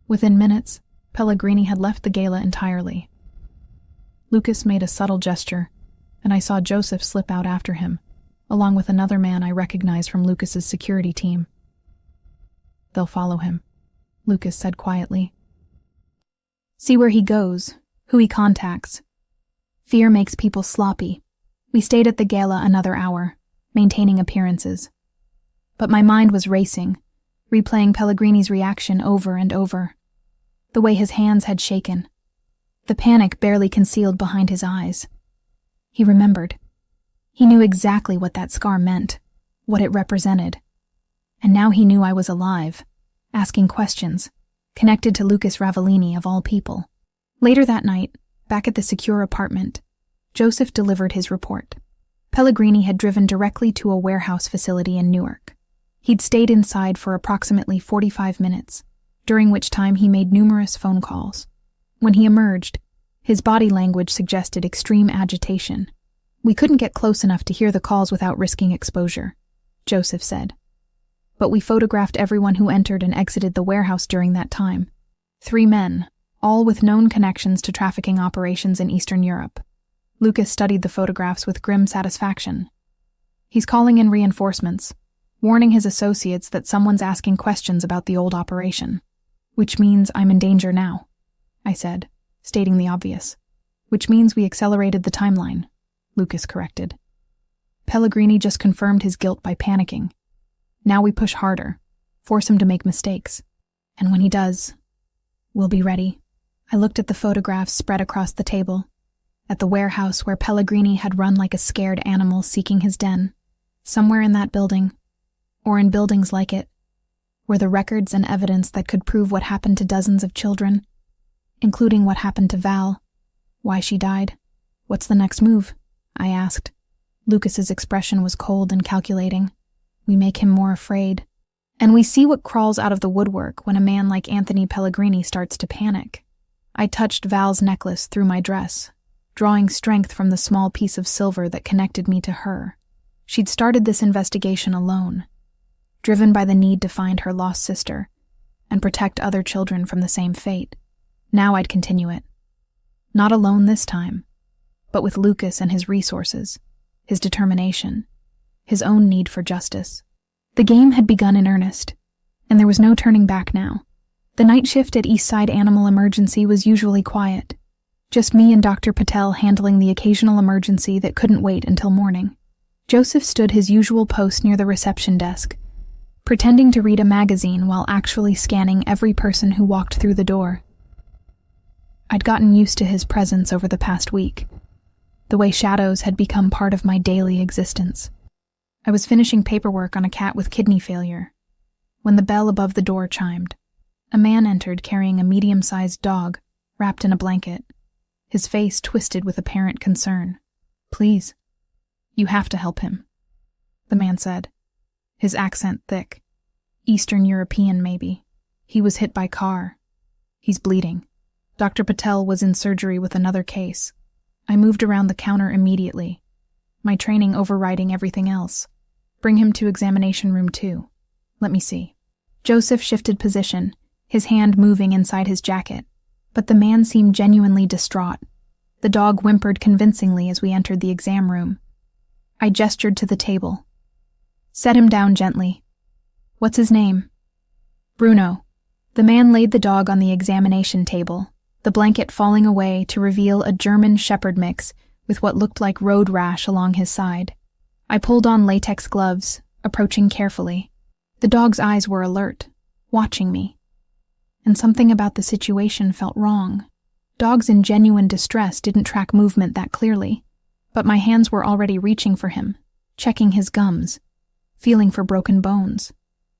Within minutes, Pellegrini had left the gala entirely. Lucas made a subtle gesture, and I saw Joseph slip out after him, along with another man I recognized from Lucas's security team. "They'll follow him," Lucas said quietly. "See where he goes, who he contacts. Fear makes people sloppy." We stayed at the gala another hour, maintaining appearances. But my mind was racing, replaying Pellegrini's reaction over and over. The way his hands had shaken, the panic barely concealed behind his eyes. He remembered. He knew exactly what that scar meant, what it represented. And now he knew I was alive, asking questions, connected to Lucas Ravellini of all people. Later that night, back at the secure apartment, Joseph delivered his report. Pellegrini had driven directly to a warehouse facility in Newark. He'd stayed inside for approximately 45 minutes, during which time he made numerous phone calls. When he emerged, his body language suggested extreme agitation. We couldn't get close enough to hear the calls without risking exposure, Joseph said. But we photographed everyone who entered and exited the warehouse during that time. 3 men, all with known connections to trafficking operations in Eastern Europe. Lucas studied the photographs with grim satisfaction. He's calling in reinforcements, warning his associates that someone's asking questions about the old operation. Which means I'm in danger now, I said, stating the obvious. Which means we accelerated the timeline, Lucas corrected. Pellegrini just confirmed his guilt by panicking. Now we push harder, force him to make mistakes. And when he does, we'll be ready. I looked at the photographs spread across the table, at the warehouse where Pellegrini had run like a scared animal seeking his den. Somewhere in that building, or in buildings like it, were the records and evidence that could prove what happened to dozens of children, including what happened to Val, why she died. What's the next move? I asked. Lucas's expression was cold and calculating. We make him more afraid. And we see what crawls out of the woodwork when a man like Anthony Pellegrini starts to panic. I touched Val's necklace through my dress, drawing strength from the small piece of silver that connected me to her. She'd started this investigation alone, driven by the need to find her lost sister and protect other children from the same fate. Now I'd continue it. Not alone this time, but with Lucas and his resources, his determination, his own need for justice. The game had begun in earnest, and there was no turning back now. The night shift at Eastside Animal Emergency was usually quiet, just me and Dr. Patel handling the occasional emergency that couldn't wait until morning. Joseph stood his usual post near the reception desk, pretending to read a magazine while actually scanning every person who walked through the door. I'd gotten used to his presence over the past week, the way shadows had become part of my daily existence. I was finishing paperwork on a cat with kidney failure when the bell above the door chimed. A man entered carrying a medium-sized dog wrapped in a blanket, his face twisted with apparent concern. "Please, you have to help him," the man said, his accent thick. Eastern European, maybe. He was hit by car. He's bleeding. Dr. Patel was in surgery with another case. I moved around the counter immediately, my training overriding everything else. "Bring him to examination room 2. Let me see." Joseph shifted position, his hand moving inside his jacket, but the man seemed genuinely distraught. The dog whimpered convincingly as we entered the exam room. I gestured to the table. "Set him down gently." "What's his name?" "Bruno." The man laid the dog on the examination table, the blanket falling away to reveal a German Shepherd mix with what looked like road rash along his side. I pulled on latex gloves, approaching carefully. The dog's eyes were alert, watching me. And something about the situation felt wrong. Dogs in genuine distress didn't track movement that clearly, but my hands were already reaching for him, checking his gums, feeling for broken bones.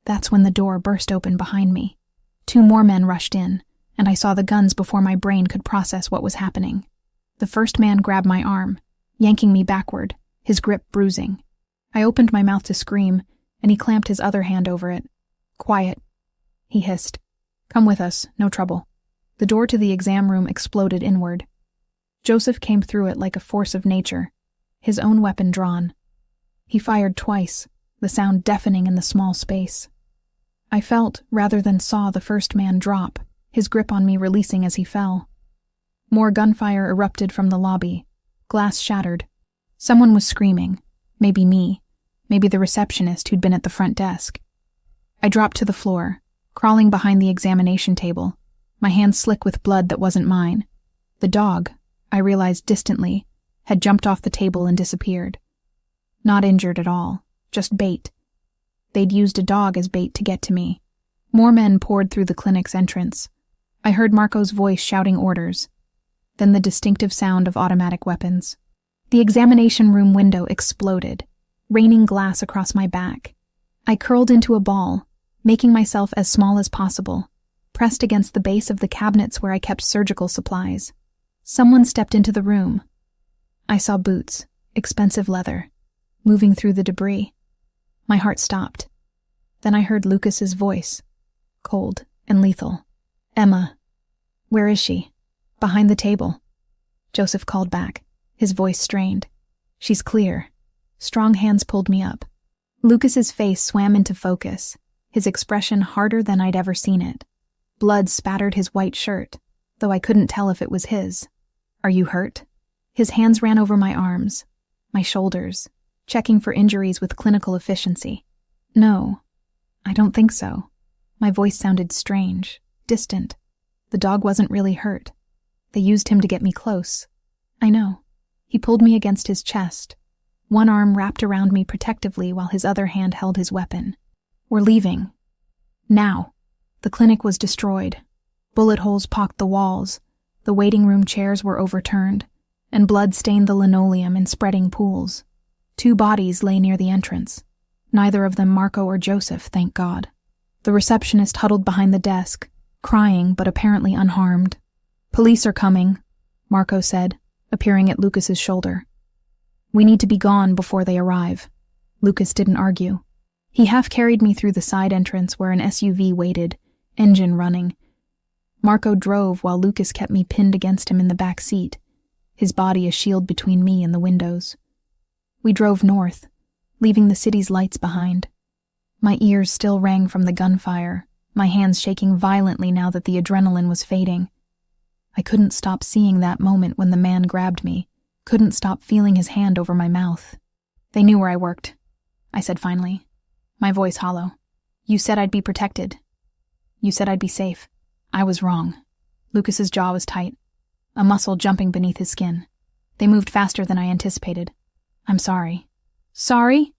That's when the door burst open behind me. 2 more men rushed in, and I saw the guns before my brain could process what was happening. The first man grabbed my arm, yanking me backward, his grip bruising. I opened my mouth to scream, and he clamped his other hand over it. "Quiet," he hissed. "Come with us, no trouble." The door to the exam room exploded inward. Joseph came through it like a force of nature, his own weapon drawn. He fired twice, the sound deafening in the small space. I felt, rather than saw, the first man drop, his grip on me releasing as he fell. More gunfire erupted from the lobby. Glass shattered. Someone was screaming. Maybe me. Maybe the receptionist who'd been at the front desk. I dropped to the floor, crawling behind the examination table, my hands slick with blood that wasn't mine. The dog, I realized distantly, had jumped off the table and disappeared. Not injured at all, just bait. They'd used a dog as bait to get to me. More men poured through the clinic's entrance. I heard Marco's voice shouting orders, then the distinctive sound of automatic weapons. The examination room window exploded, raining glass across my back. I curled into a ball, making myself as small as possible, pressed against the base of the cabinets where I kept surgical supplies. Someone stepped into the room. I saw boots, expensive leather, moving through the debris. My heart stopped. Then I heard Lucas's voice, cold and lethal. Emma. Where is she? Behind the table. Joseph called back, his voice strained. She's clear. Strong hands pulled me up. Lucas's face swam into focus, his expression harder than I'd ever seen it. Blood spattered his white shirt, though I couldn't tell if it was his. Are you hurt? His hands ran over my arms, my shoulders, checking for injuries with clinical efficiency. No, I don't think so. My voice sounded strange, distant. The dog wasn't really hurt. They used him to get me close. I know. He pulled me against his chest. One arm wrapped around me protectively while his other hand held his weapon. We're leaving. Now. The clinic was destroyed. Bullet holes pocked the walls. The waiting room chairs were overturned, and blood stained the linoleum in spreading pools. 2 bodies lay near the entrance. Neither of them Marco or Joseph, thank God. The receptionist huddled behind the desk, crying but apparently unharmed. Police are coming, Marco said, appearing at Lucas's shoulder. We need to be gone before they arrive. Lucas didn't argue. He half carried me through the side entrance where an SUV waited, engine running. Marco drove while Lucas kept me pinned against him in the back seat, his body a shield between me and the windows. We drove north, leaving the city's lights behind. My ears still rang from the gunfire, my hands shaking violently now that the adrenaline was fading. I couldn't stop seeing that moment when the man grabbed me, couldn't stop feeling his hand over my mouth. They knew where I worked, I said finally, my voice hollow. You said I'd be protected. You said I'd be safe. I was wrong. Lucas's jaw was tight, a muscle jumping beneath his skin. They moved faster than I anticipated. I'm sorry. Sorry?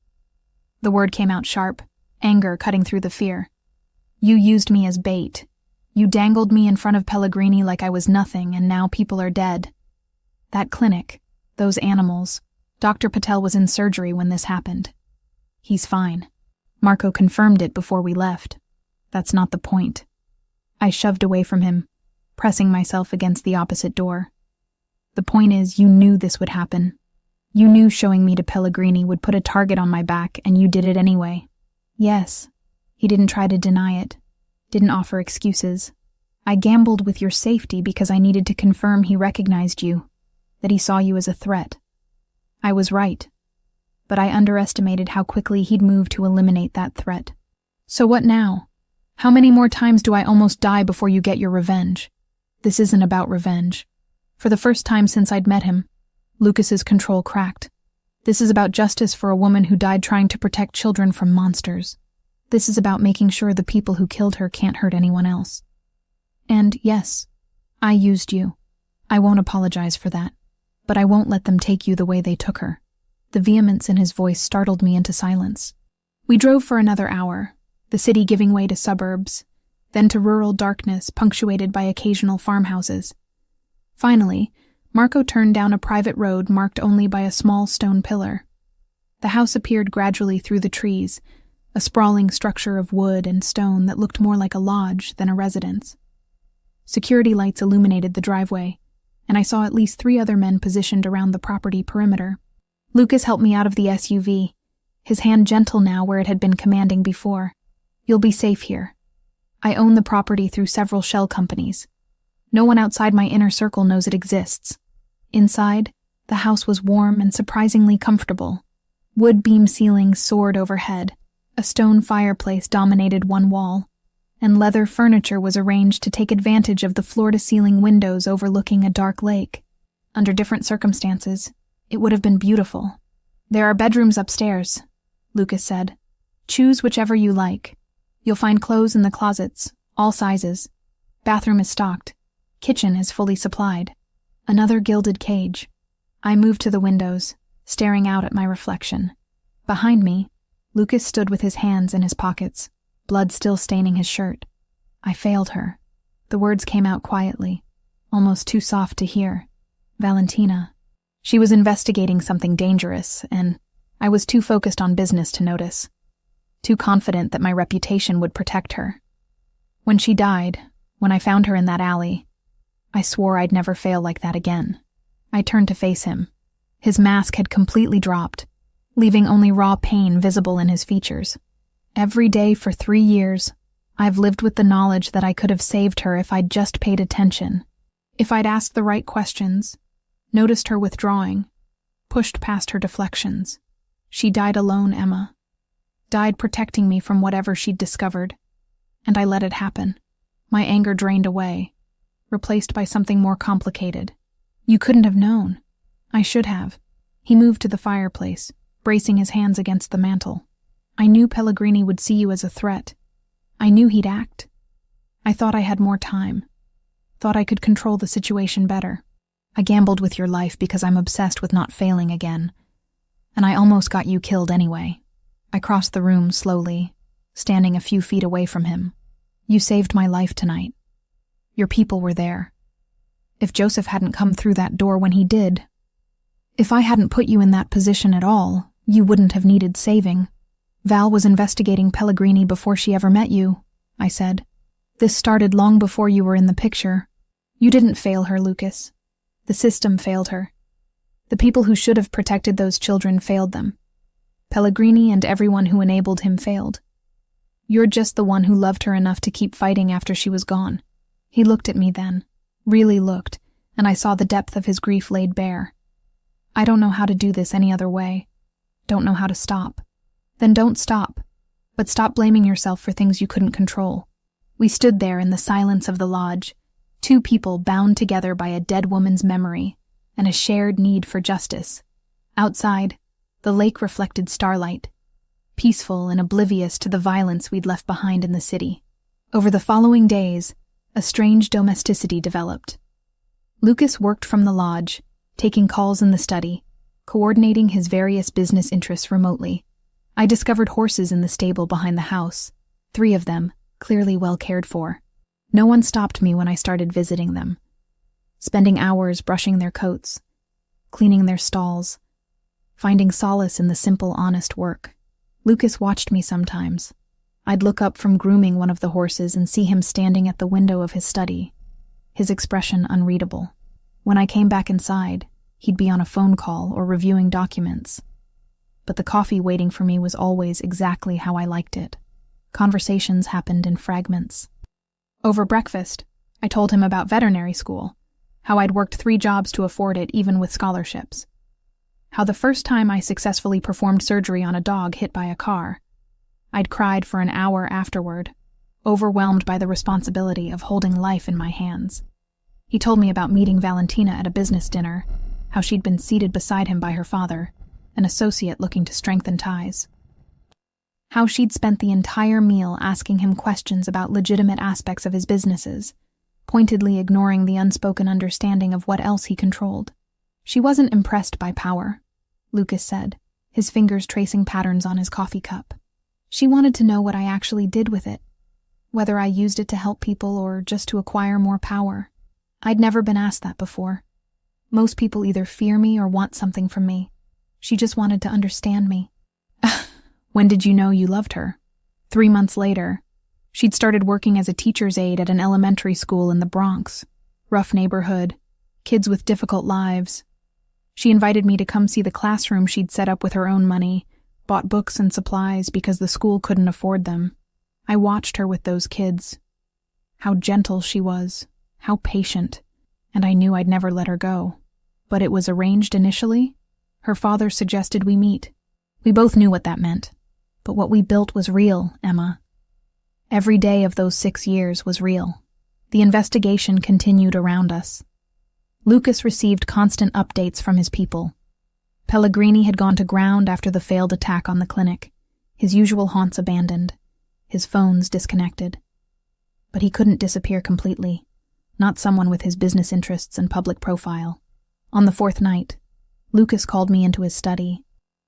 The word came out sharp, anger cutting through the fear. You used me as bait. You dangled me in front of Pellegrini like I was nothing, and now people are dead. That clinic, those animals, Dr. Patel was in surgery when this happened. He's fine. Marco confirmed it before we left. That's not the point. I shoved away from him, pressing myself against the opposite door. The point is, you knew this would happen. You knew showing me to Pellegrini would put a target on my back, and you did it anyway. Yes. He didn't try to deny it, didn't offer excuses. I gambled with your safety because I needed to confirm he recognized you, that he saw you as a threat. I was right, but I underestimated how quickly he'd move to eliminate that threat. So what now? How many more times do I almost die before you get your revenge? This isn't about revenge. For the first time since I'd met him, Lucas's control cracked. This is about justice for a woman who died trying to protect children from monsters. This is about making sure the people who killed her can't hurt anyone else. And yes, I used you. I won't apologize for that. But I won't let them take you the way they took her. The vehemence in his voice startled me into silence. We drove for another hour, the city giving way to suburbs, then to rural darkness punctuated by occasional farmhouses. Finally, Marco turned down a private road marked only by a small stone pillar. The house appeared gradually through the trees, a sprawling structure of wood and stone that looked more like a lodge than a residence. Security lights illuminated the driveway, and I saw at least 3 other men positioned around the property perimeter. Lucas helped me out of the SUV, his hand gentle now where it had been commanding before. You'll be safe here. I own the property through several shell companies. No one outside my inner circle knows it exists. Inside, the house was warm and surprisingly comfortable. Wood beam ceilings soared overhead, a stone fireplace dominated one wall, and leather furniture was arranged to take advantage of the floor-to-ceiling windows overlooking a dark lake. Under different circumstances, it would have been beautiful. There are bedrooms upstairs, Lucas said. Choose whichever you like. You'll find clothes in the closets, all sizes. Bathroom is stocked. Kitchen is fully supplied. Another gilded cage. I moved to the windows, staring out at my reflection. Behind me, Lucas stood with his hands in his pockets, blood still staining his shirt. I failed her. The words came out quietly, almost too soft to hear. Valentina. She was investigating something dangerous, and I was too focused on business to notice. Too confident that my reputation would protect her. When she died, when I found her in that alley, I swore I'd never fail like that again. I turned to face him. His mask had completely dropped, leaving only raw pain visible in his features. Every day for 3 years, I've lived with the knowledge that I could have saved her if I'd just paid attention. If I'd asked the right questions, noticed her withdrawing, pushed past her deflections. She died alone, Emma. Died protecting me from whatever she'd discovered. And I let it happen. My anger drained away, replaced by something more complicated. You couldn't have known. I should have. He moved to the fireplace, bracing his hands against the mantel. I knew Pellegrini would see you as a threat. I knew he'd act. I thought I had more time. Thought I could control the situation better. I gambled with your life because I'm obsessed with not failing again. And I almost got you killed anyway. I crossed the room slowly, standing a few feet away from him. You saved my life tonight. Your people were there. If Joseph hadn't come through that door when he did, if I hadn't put you in that position at all, you wouldn't have needed saving. Val was investigating Pellegrini before she ever met you, I said. This started long before you were in the picture. You didn't fail her, Lucas. The system failed her. The people who should have protected those children failed them. Pellegrini and everyone who enabled him failed. You're just the one who loved her enough to keep fighting after she was gone. He looked at me then, really looked, and I saw the depth of his grief laid bare. I don't know how to do this any other way. Don't know how to stop. Then don't stop, but stop blaming yourself for things you couldn't control. We stood there in the silence of the lodge, two people bound together by a dead woman's memory and a shared need for justice. Outside, the lake reflected starlight, peaceful and oblivious to the violence we'd left behind in the city. Over the following days, a strange domesticity developed. Lucas worked from the lodge, taking calls in the study, coordinating his various business interests remotely. I discovered horses in the stable behind the house, 3 of them, clearly well cared for. No one stopped me when I started visiting them, spending hours brushing their coats, cleaning their stalls, finding solace in the simple, honest work. Lucas watched me sometimes. I'd look up from grooming one of the horses and see him standing at the window of his study, his expression unreadable. When I came back inside, he'd be on a phone call or reviewing documents. But the coffee waiting for me was always exactly how I liked it. Conversations happened in fragments. Over breakfast, I told him about veterinary school, how I'd worked 3 jobs to afford it even with scholarships. How the first time I successfully performed surgery on a dog hit by a car, I'd cried for an hour afterward, overwhelmed by the responsibility of holding life in my hands. He told me about meeting Valentina at a business dinner, how she'd been seated beside him by her father, an associate looking to strengthen ties. How she'd spent the entire meal asking him questions about legitimate aspects of his businesses, pointedly ignoring the unspoken understanding of what else he controlled. She wasn't impressed by power, Lucas said, his fingers tracing patterns on his coffee cup. She wanted to know what I actually did with it, whether I used it to help people or just to acquire more power. I'd never been asked that before. Most people either fear me or want something from me. She just wanted to understand me. When did you know you loved her? 3 months later. She'd started working as a teacher's aide at an elementary school in the Bronx. Rough neighborhood, kids with difficult lives. She invited me to come see the classroom she'd set up with her own money, bought books and supplies because the school couldn't afford them. I watched her with those kids. How gentle she was, how patient, and I knew I'd never let her go. But it was arranged initially. Her father suggested we meet. We both knew what that meant. But what we built was real, Emma. Every day of those 6 years was real. The investigation continued around us. Lucas received constant updates from his people. Pellegrini had gone to ground after the failed attack on the clinic, his usual haunts abandoned, his phones disconnected. But he couldn't disappear completely, not someone with his business interests and public profile. On the 4th night, Lucas called me into his study.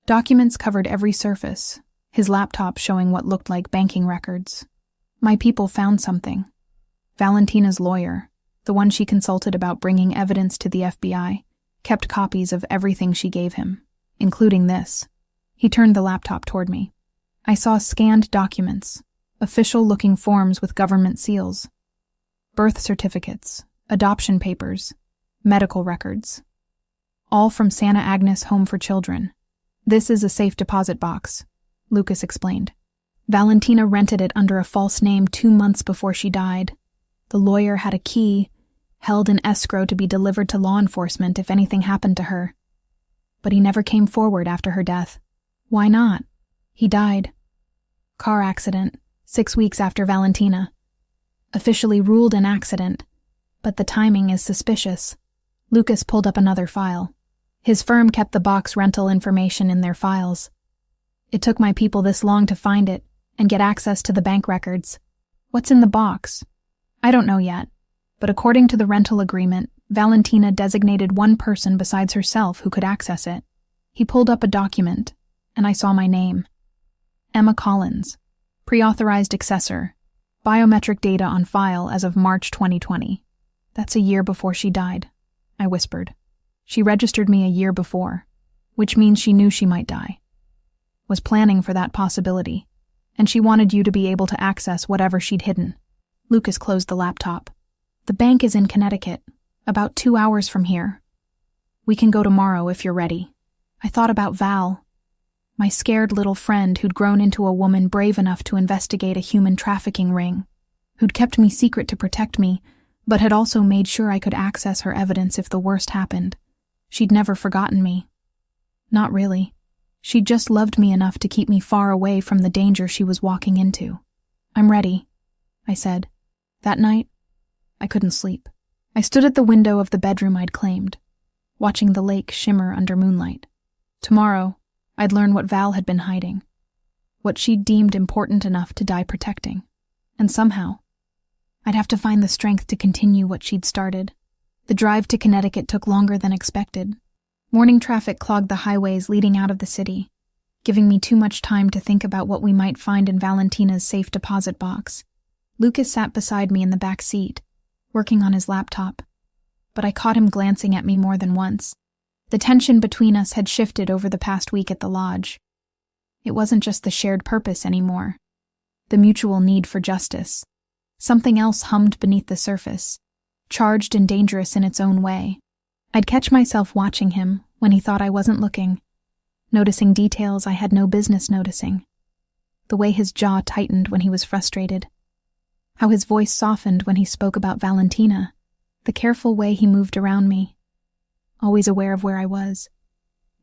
Documents covered every surface, his laptop showing what looked like banking records. My people found something. Valentina's lawyer, the one she consulted about bringing evidence to the FBI, kept copies of everything she gave him, including this. He turned the laptop toward me. I saw scanned documents, official-looking forms with government seals, birth certificates, adoption papers, medical records, all from Santa Agnes Home for Children. This is a safe deposit box, Lucas explained. Valentina rented it under a false name 2 months before she died. The lawyer had a key, held in escrow to be delivered to law enforcement if anything happened to her. But he never came forward after her death. Why not? He died. Car accident, 6 weeks after Valentina. Officially ruled an accident, but the timing is suspicious. Lucas pulled up another file. His firm kept the box rental information in their files. It took my people this long to find it and get access to the bank records. What's in the box? I don't know yet, but according to the rental agreement, Valentina designated one person besides herself who could access it. He pulled up a document, and I saw my name. Emma Collins, pre-authorized accessor, biometric data on file as of March 2020. That's a year before she died, I whispered. She registered me a year before, which means she knew she might die. Was planning for that possibility, and she wanted you to be able to access whatever she'd hidden. Lucas closed the laptop. The bank is in Connecticut, about 2 hours from here. We can go tomorrow if you're ready. I thought about Val, my scared little friend who'd grown into a woman brave enough to investigate a human trafficking ring, who'd kept me secret to protect me, but had also made sure I could access her evidence if the worst happened. She'd never forgotten me. Not really. She'd just loved me enough to keep me far away from the danger she was walking into. I'm ready, I said. That night, I couldn't sleep. I stood at the window of the bedroom I'd claimed, watching the lake shimmer under moonlight. Tomorrow, I'd learn what Val had been hiding, what she'd deemed important enough to die protecting. And somehow, I'd have to find the strength to continue what she'd started. The drive to Connecticut took longer than expected. Morning traffic clogged the highways leading out of the city, giving me too much time to think about what we might find in Valentina's safe deposit box. Lucas sat beside me in the back seat, working on his laptop, but I caught him glancing at me more than once. The tension between us had shifted over the past week at the lodge. It wasn't just the shared purpose anymore, the mutual need for justice. Something else hummed beneath the surface, charged and dangerous in its own way. I'd catch myself watching him when he thought I wasn't looking, noticing details I had no business noticing. The way his jaw tightened when he was frustrated, how his voice softened when he spoke about Valentina, the careful way he moved around me, always aware of where I was,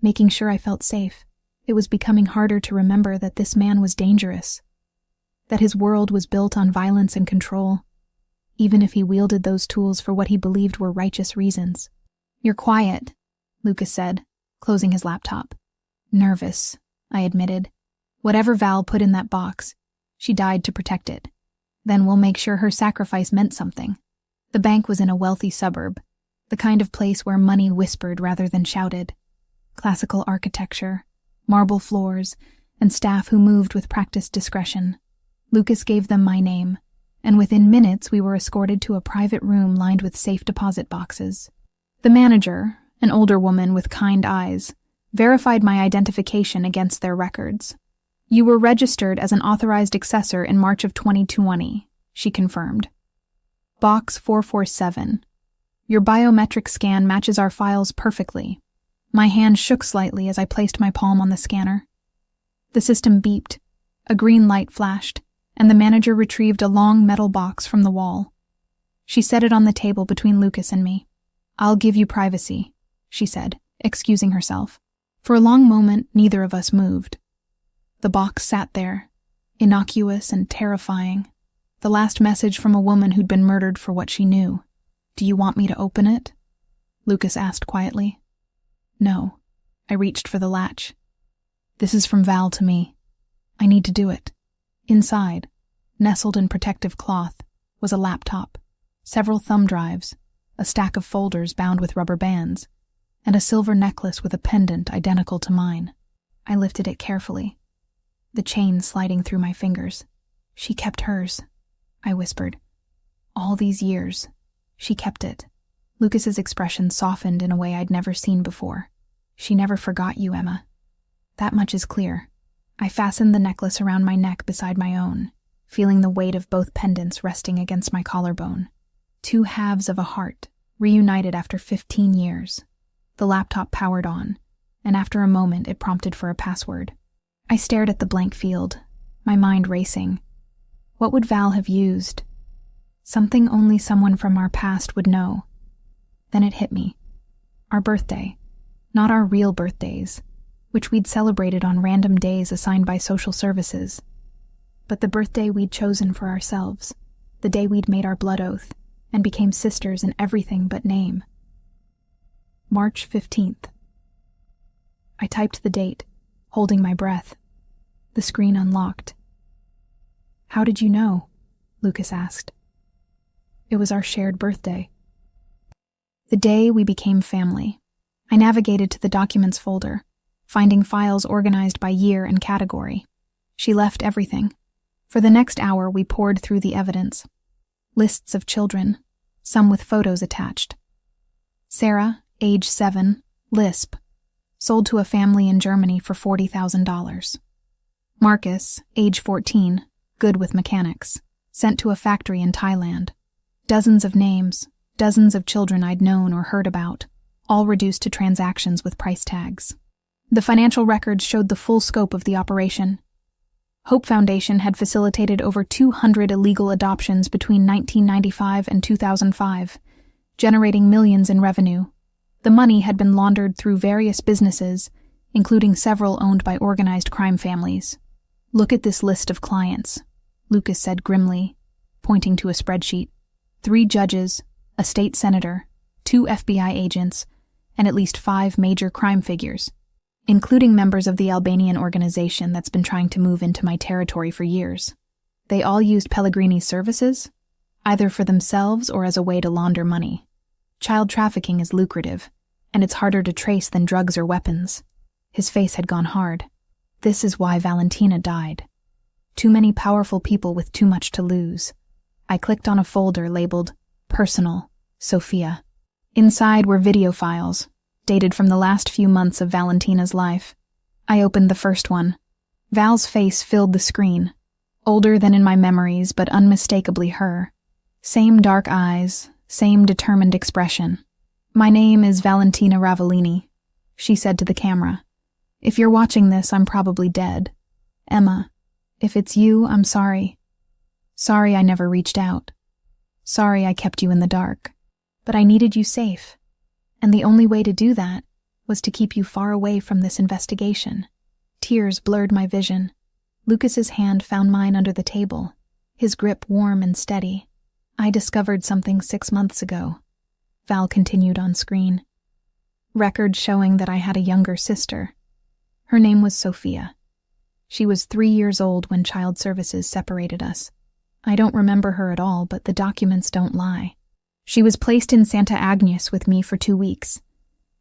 making sure I felt safe. It was becoming harder to remember that this man was dangerous, that his world was built on violence and control, even if he wielded those tools for what he believed were righteous reasons. You're quiet, Lucas said, closing his laptop. Nervous, I admitted. Whatever Val put in that box, she died to protect it. Then we'll make sure her sacrifice meant something. The bank was in a wealthy suburb, the kind of place where money whispered rather than shouted. Classical architecture, marble floors, and staff who moved with practiced discretion. Lucas gave them my name, and within minutes we were escorted to a private room lined with safe deposit boxes. The manager, an older woman with kind eyes, verified my identification against their records. You were registered as an authorized accessor in March of 2020, she confirmed. Box 447. Your biometric scan matches our files perfectly. My hand shook slightly as I placed my palm on the scanner. The system beeped, a green light flashed, and the manager retrieved a long metal box from the wall. She set it on the table between Lucas and me. I'll give you privacy, she said, excusing herself. For a long moment, neither of us moved. The box sat there, innocuous and terrifying. The last message from a woman who'd been murdered for what she knew. Do you want me to open it? Lucas asked quietly. No. I reached for the latch. This is from Val to me. I need to do it. Inside, nestled in protective cloth, was a laptop, several thumb drives, a stack of folders bound with rubber bands, and a silver necklace with a pendant identical to mine. I lifted it carefully, the chain sliding through my fingers. She kept hers, I whispered. All these years, she kept it. Lucas's expression softened in a way I'd never seen before. She never forgot you, Emma. That much is clear. I fastened the necklace around my neck beside my own, feeling the weight of both pendants resting against my collarbone. Two halves of a heart, reunited after 15 years. The laptop powered on, and after a moment it prompted for a password. I stared at the blank field, my mind racing. What would Val have used? Something only someone from our past would know. Then it hit me. Our birthday. Not our real birthdays, which we'd celebrated on random days assigned by social services, but the birthday we'd chosen for ourselves, the day we'd made our blood oath and became sisters in everything but name. March 15th. I typed the date, holding my breath. The screen unlocked. "How did you know?" Lucas asked. It was our shared birthday. The day we became family. I navigated to the documents folder, finding files organized by year and category. She left everything. For the next hour, we pored through the evidence. Lists of children, some with photos attached. Sarah, age 7, lisp, sold to a family in Germany for $40,000. Marcus, age 14, good with mechanics, sent to a factory in Thailand. Dozens of names, dozens of children I'd known or heard about, all reduced to transactions with price tags. The financial records showed the full scope of the operation. Hope Foundation had facilitated over 200 illegal adoptions between 1995 and 2005, generating millions in revenue. The money had been laundered through various businesses, including several owned by organized crime families. "Look at this list of clients," Lucas said grimly, pointing to a spreadsheet. 3 judges, a state senator, 2 FBI agents, and at least 5 major crime figures, including members of the Albanian organization that's been trying to move into my territory for years. They all used Pellegrini's services, either for themselves or as a way to launder money. Child trafficking is lucrative, and it's harder to trace than drugs or weapons. His face had gone hard. This is why Valentina died. Too many powerful people with too much to lose. I clicked on a folder labeled Personal, Sophia. Inside were video files, dated from the last few months of Valentina's life. I opened the first one. Val's face filled the screen. Older than in my memories, but unmistakably her. Same dark eyes, same determined expression. "My name is Valentina Ravellini," she said to the camera. "If you're watching this, I'm probably dead. Emma, if it's you, I'm sorry. Sorry I never reached out. Sorry I kept you in the dark. But I needed you safe. And the only way to do that was to keep you far away from this investigation." Tears blurred my vision. Lucas's hand found mine under the table, his grip warm and steady. "I discovered something 6 months ago," Val continued on screen. Records showing that I had a younger sister. Her name was Sophia. She was 3 years old when child services separated us. I don't remember her at all, but the documents don't lie. She was placed in Santa Agnes with me for 2 weeks.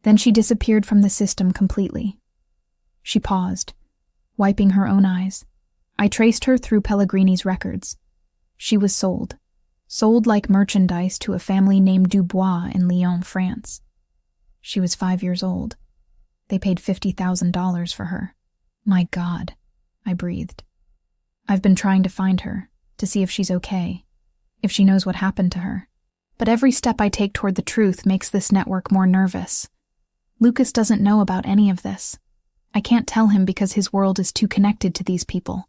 Then she disappeared from the system completely. She paused, wiping her own eyes. I traced her through Pellegrini's records. She was sold like merchandise to a family named Dubois in Lyon, France. She was 5 years old. They paid $50,000 for her. My God, I breathed. I've been trying to find her, to see if she's okay, if she knows what happened to her. But every step I take toward the truth makes this network more nervous. Lucas doesn't know about any of this. I can't tell him because his world is too connected to these people.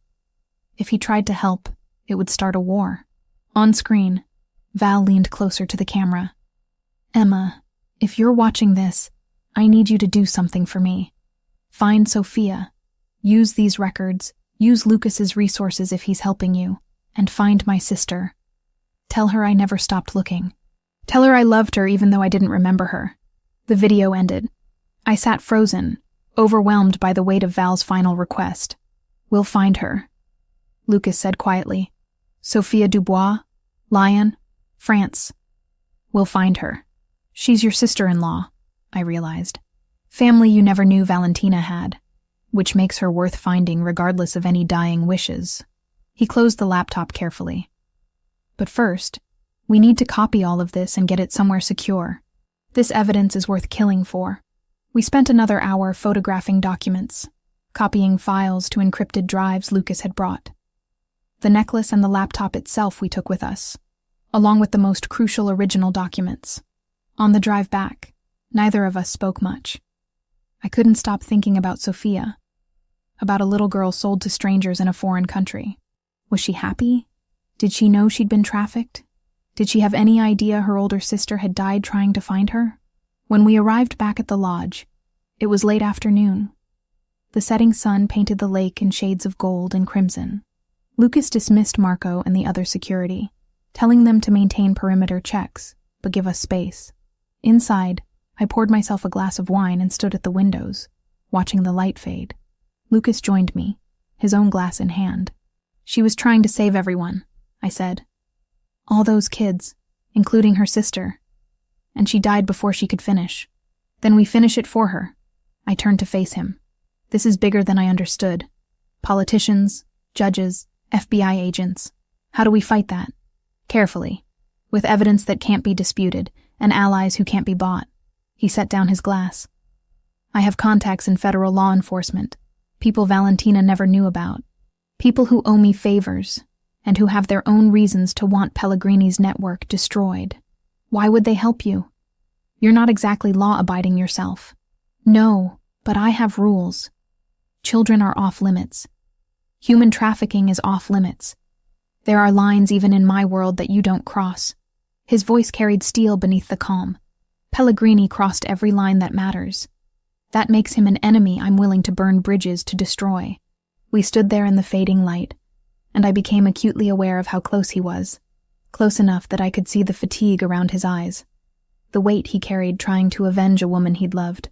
If he tried to help, it would start a war. On screen, Val leaned closer to the camera. "Emma, if you're watching this, I need you to do something for me. Find Sophia. Use these records. Use Lucas's resources if he's helping you. And find my sister. Tell her I never stopped looking. Tell her I loved her even though I didn't remember her." The video ended. I sat frozen, overwhelmed by the weight of Val's final request. "We'll find her," Lucas said quietly. "Sophia Dubois, Lyon, France. We'll find her. She's your sister-in-law," I realized. Family you never knew Valentina had, which makes her worth finding regardless of any dying wishes. He closed the laptop carefully. "But first, we need to copy all of this and get it somewhere secure. This evidence is worth killing for." We spent another hour photographing documents, copying files to encrypted drives Lucas had brought. The necklace and the laptop itself we took with us, along with the most crucial original documents. On the drive back, neither of us spoke much. I couldn't stop thinking about Sophia. about a little girl sold to strangers in a foreign country. Was she happy? Did she know she'd been trafficked? Did she have any idea her older sister had died trying to find her? When we arrived back at the lodge, it was late afternoon. The setting sun painted the lake in shades of gold and crimson. Lucas dismissed Marco and the other security, telling them to maintain perimeter checks, but give us space. Inside, I poured myself a glass of wine and stood at the windows, watching the light fade. Lucas joined me, his own glass in hand. "She was trying to save everyone," I said. "All those kids, including her sister. And she died before she could finish. Then we finish it for her." I turned to face him. "This is bigger than I understood. Politicians, judges, FBI agents. How do we fight that? Carefully, with evidence that can't be disputed, and allies who can't be bought." He set down his glass. "I have contacts in federal law enforcement, people Valentina never knew about, people who owe me favors, and who have their own reasons to want Pellegrini's network destroyed. Why would they help you? You're not exactly law-abiding yourself." "No, but I have rules. Children are off-limits. Human trafficking is off-limits. There are lines even in my world that you don't cross." His voice carried steel beneath the calm. "Pellegrini crossed every line that matters. That makes him an enemy I'm willing to burn bridges to destroy." We stood there in the fading light, and I became acutely aware of how close he was, close enough that I could see the fatigue around his eyes, the weight he carried trying to avenge a woman he'd loved,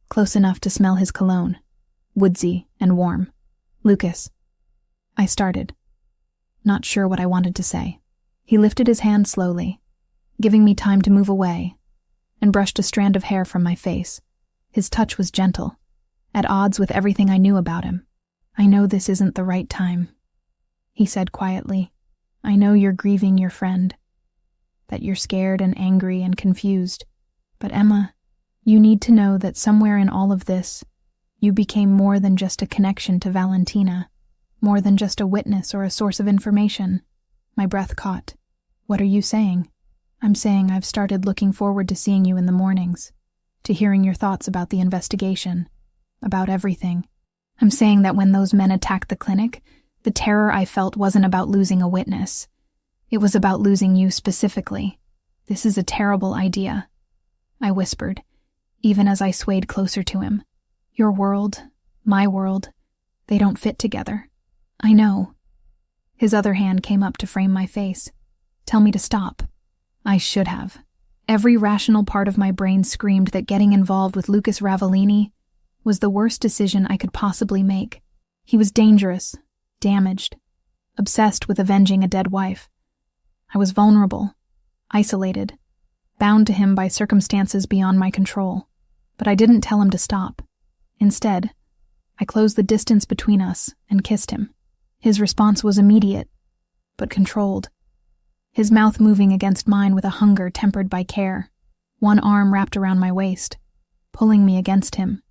close enough to smell his cologne, woodsy and warm. "Lucas," I started, not sure what I wanted to say. He lifted his hand slowly, giving me time to move away, and brushed a strand of hair from my face. His touch was gentle, at odds with everything I knew about him. "I know this isn't the right time," he said quietly. "I know you're grieving your friend, that you're scared and angry and confused. But Emma, you need to know that somewhere in all of this, you became more than just a connection to Valentina, more than just a witness or a source of information." My breath caught. "What are you saying?" "I'm saying I've started looking forward to seeing you in the mornings, to hearing your thoughts about the investigation, about everything. I'm saying that when those men attacked the clinic, the terror I felt wasn't about losing a witness. It was about losing you specifically. This is a terrible idea," I whispered, even as I swayed closer to him. "Your world, my world, they don't fit together." "I know." His other hand came up to frame my face. "Tell me to stop." I should have. Every rational part of my brain screamed that getting involved with Lucas Ravellini was the worst decision I could possibly make. He was dangerous, damaged, obsessed with avenging a dead wife. I was vulnerable, isolated, bound to him by circumstances beyond my control. But I didn't tell him to stop. Instead, I closed the distance between us and kissed him. His response was immediate, but controlled. His mouth moving against mine with a hunger tempered by care, one arm wrapped around my waist, pulling me against him,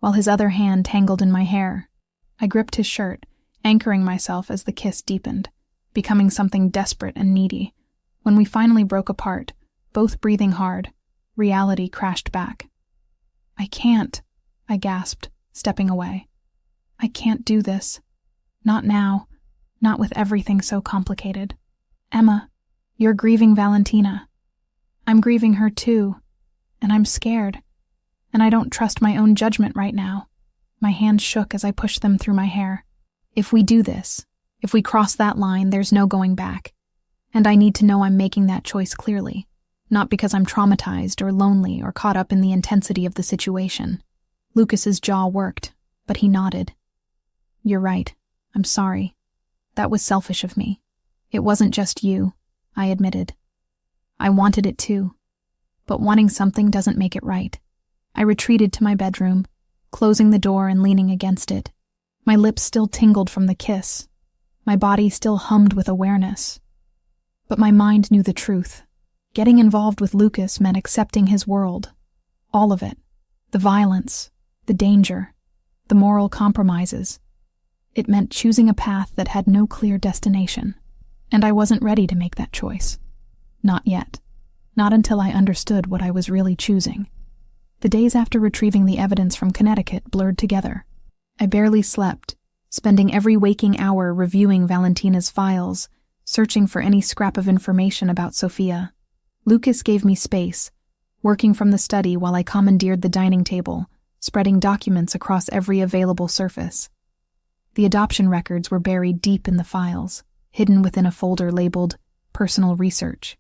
while his other hand tangled in my hair. I gripped his shirt, anchoring myself as the kiss deepened, becoming something desperate and needy. When we finally broke apart, both breathing hard, reality crashed back. "I can't," I gasped, stepping away. "I can't do this. Not now, not with everything so complicated. Emma, you're grieving Valentina. I'm grieving her too, and I'm scared, and I don't trust my own judgment right now." My hands shook as I pushed them through my hair. "If we do this, if we cross that line, there's no going back. And I need to know I'm making that choice clearly, not because I'm traumatized or lonely or caught up in the intensity of the situation." Lucas's jaw worked, but he nodded. "You're right. I'm sorry. That was selfish of me. It wasn't just you," I admitted. "I wanted it too. But wanting something doesn't make it right." I retreated to my bedroom, closing the door and leaning against it. My lips still tingled from the kiss. My body still hummed with awareness. But my mind knew the truth. Getting involved with Lucas meant accepting his world. All of it. The violence, the danger, the moral compromises. It meant choosing a path that had no clear destination. And I wasn't ready to make that choice. Not yet. Not until I understood what I was really choosing. The days after retrieving the evidence from Connecticut blurred together. I barely slept, spending every waking hour reviewing Valentina's files, searching for any scrap of information about Sophia. Lucas gave me space, working from the study while I commandeered the dining table, spreading documents across every available surface. The adoption records were buried deep in the files, hidden within a folder labeled Personal Research.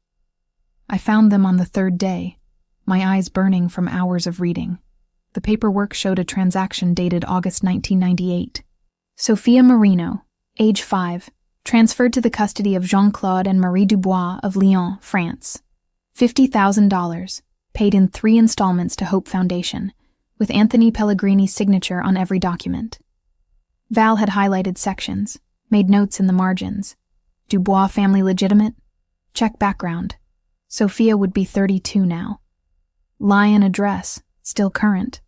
I found them on the third day, my eyes burning from hours of reading. The paperwork showed a transaction dated August 1998. Sophia Marino, age 5, transferred to the custody of Jean-Claude and Marie Dubois of Lyon, France. $50,000, paid in 3 installments to Hope Foundation, with Anthony Pellegrini's signature on every document. Val had highlighted sections, made notes in the margins. Dubois family legitimate? Check background. Sophia would be 32 now. Lyon address, still current.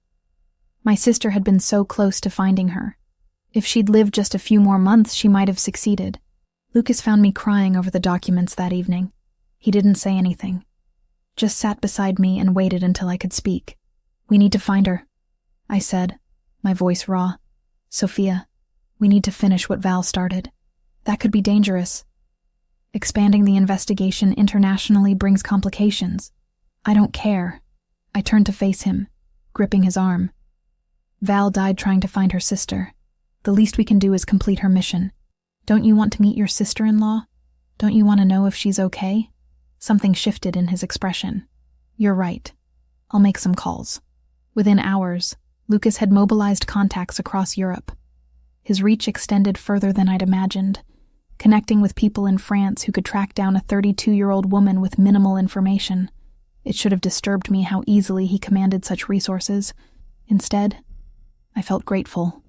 My sister had been so close to finding her. If she'd lived just a few more months, she might have succeeded. Lucas found me crying over the documents that evening. He didn't say anything. Just sat beside me and waited until I could speak. "We need to find her," I said, my voice raw. "Sophia, we need to finish what Val started. That could be dangerous. Expanding the investigation internationally brings complications. I don't care." I turned to face him, gripping his arm. "Val died trying to find her sister. The least we can do is complete her mission. Don't you want to meet your sister-in-law? Don't you want to know if she's okay?" Something shifted in his expression. "You're right. I'll make some calls." Within hours, Lucas had mobilized contacts across Europe. His reach extended further than I'd imagined, connecting with people in France who could track down a 32-year-old woman with minimal information. It should have disturbed me how easily he commanded such resources. Instead, I felt grateful.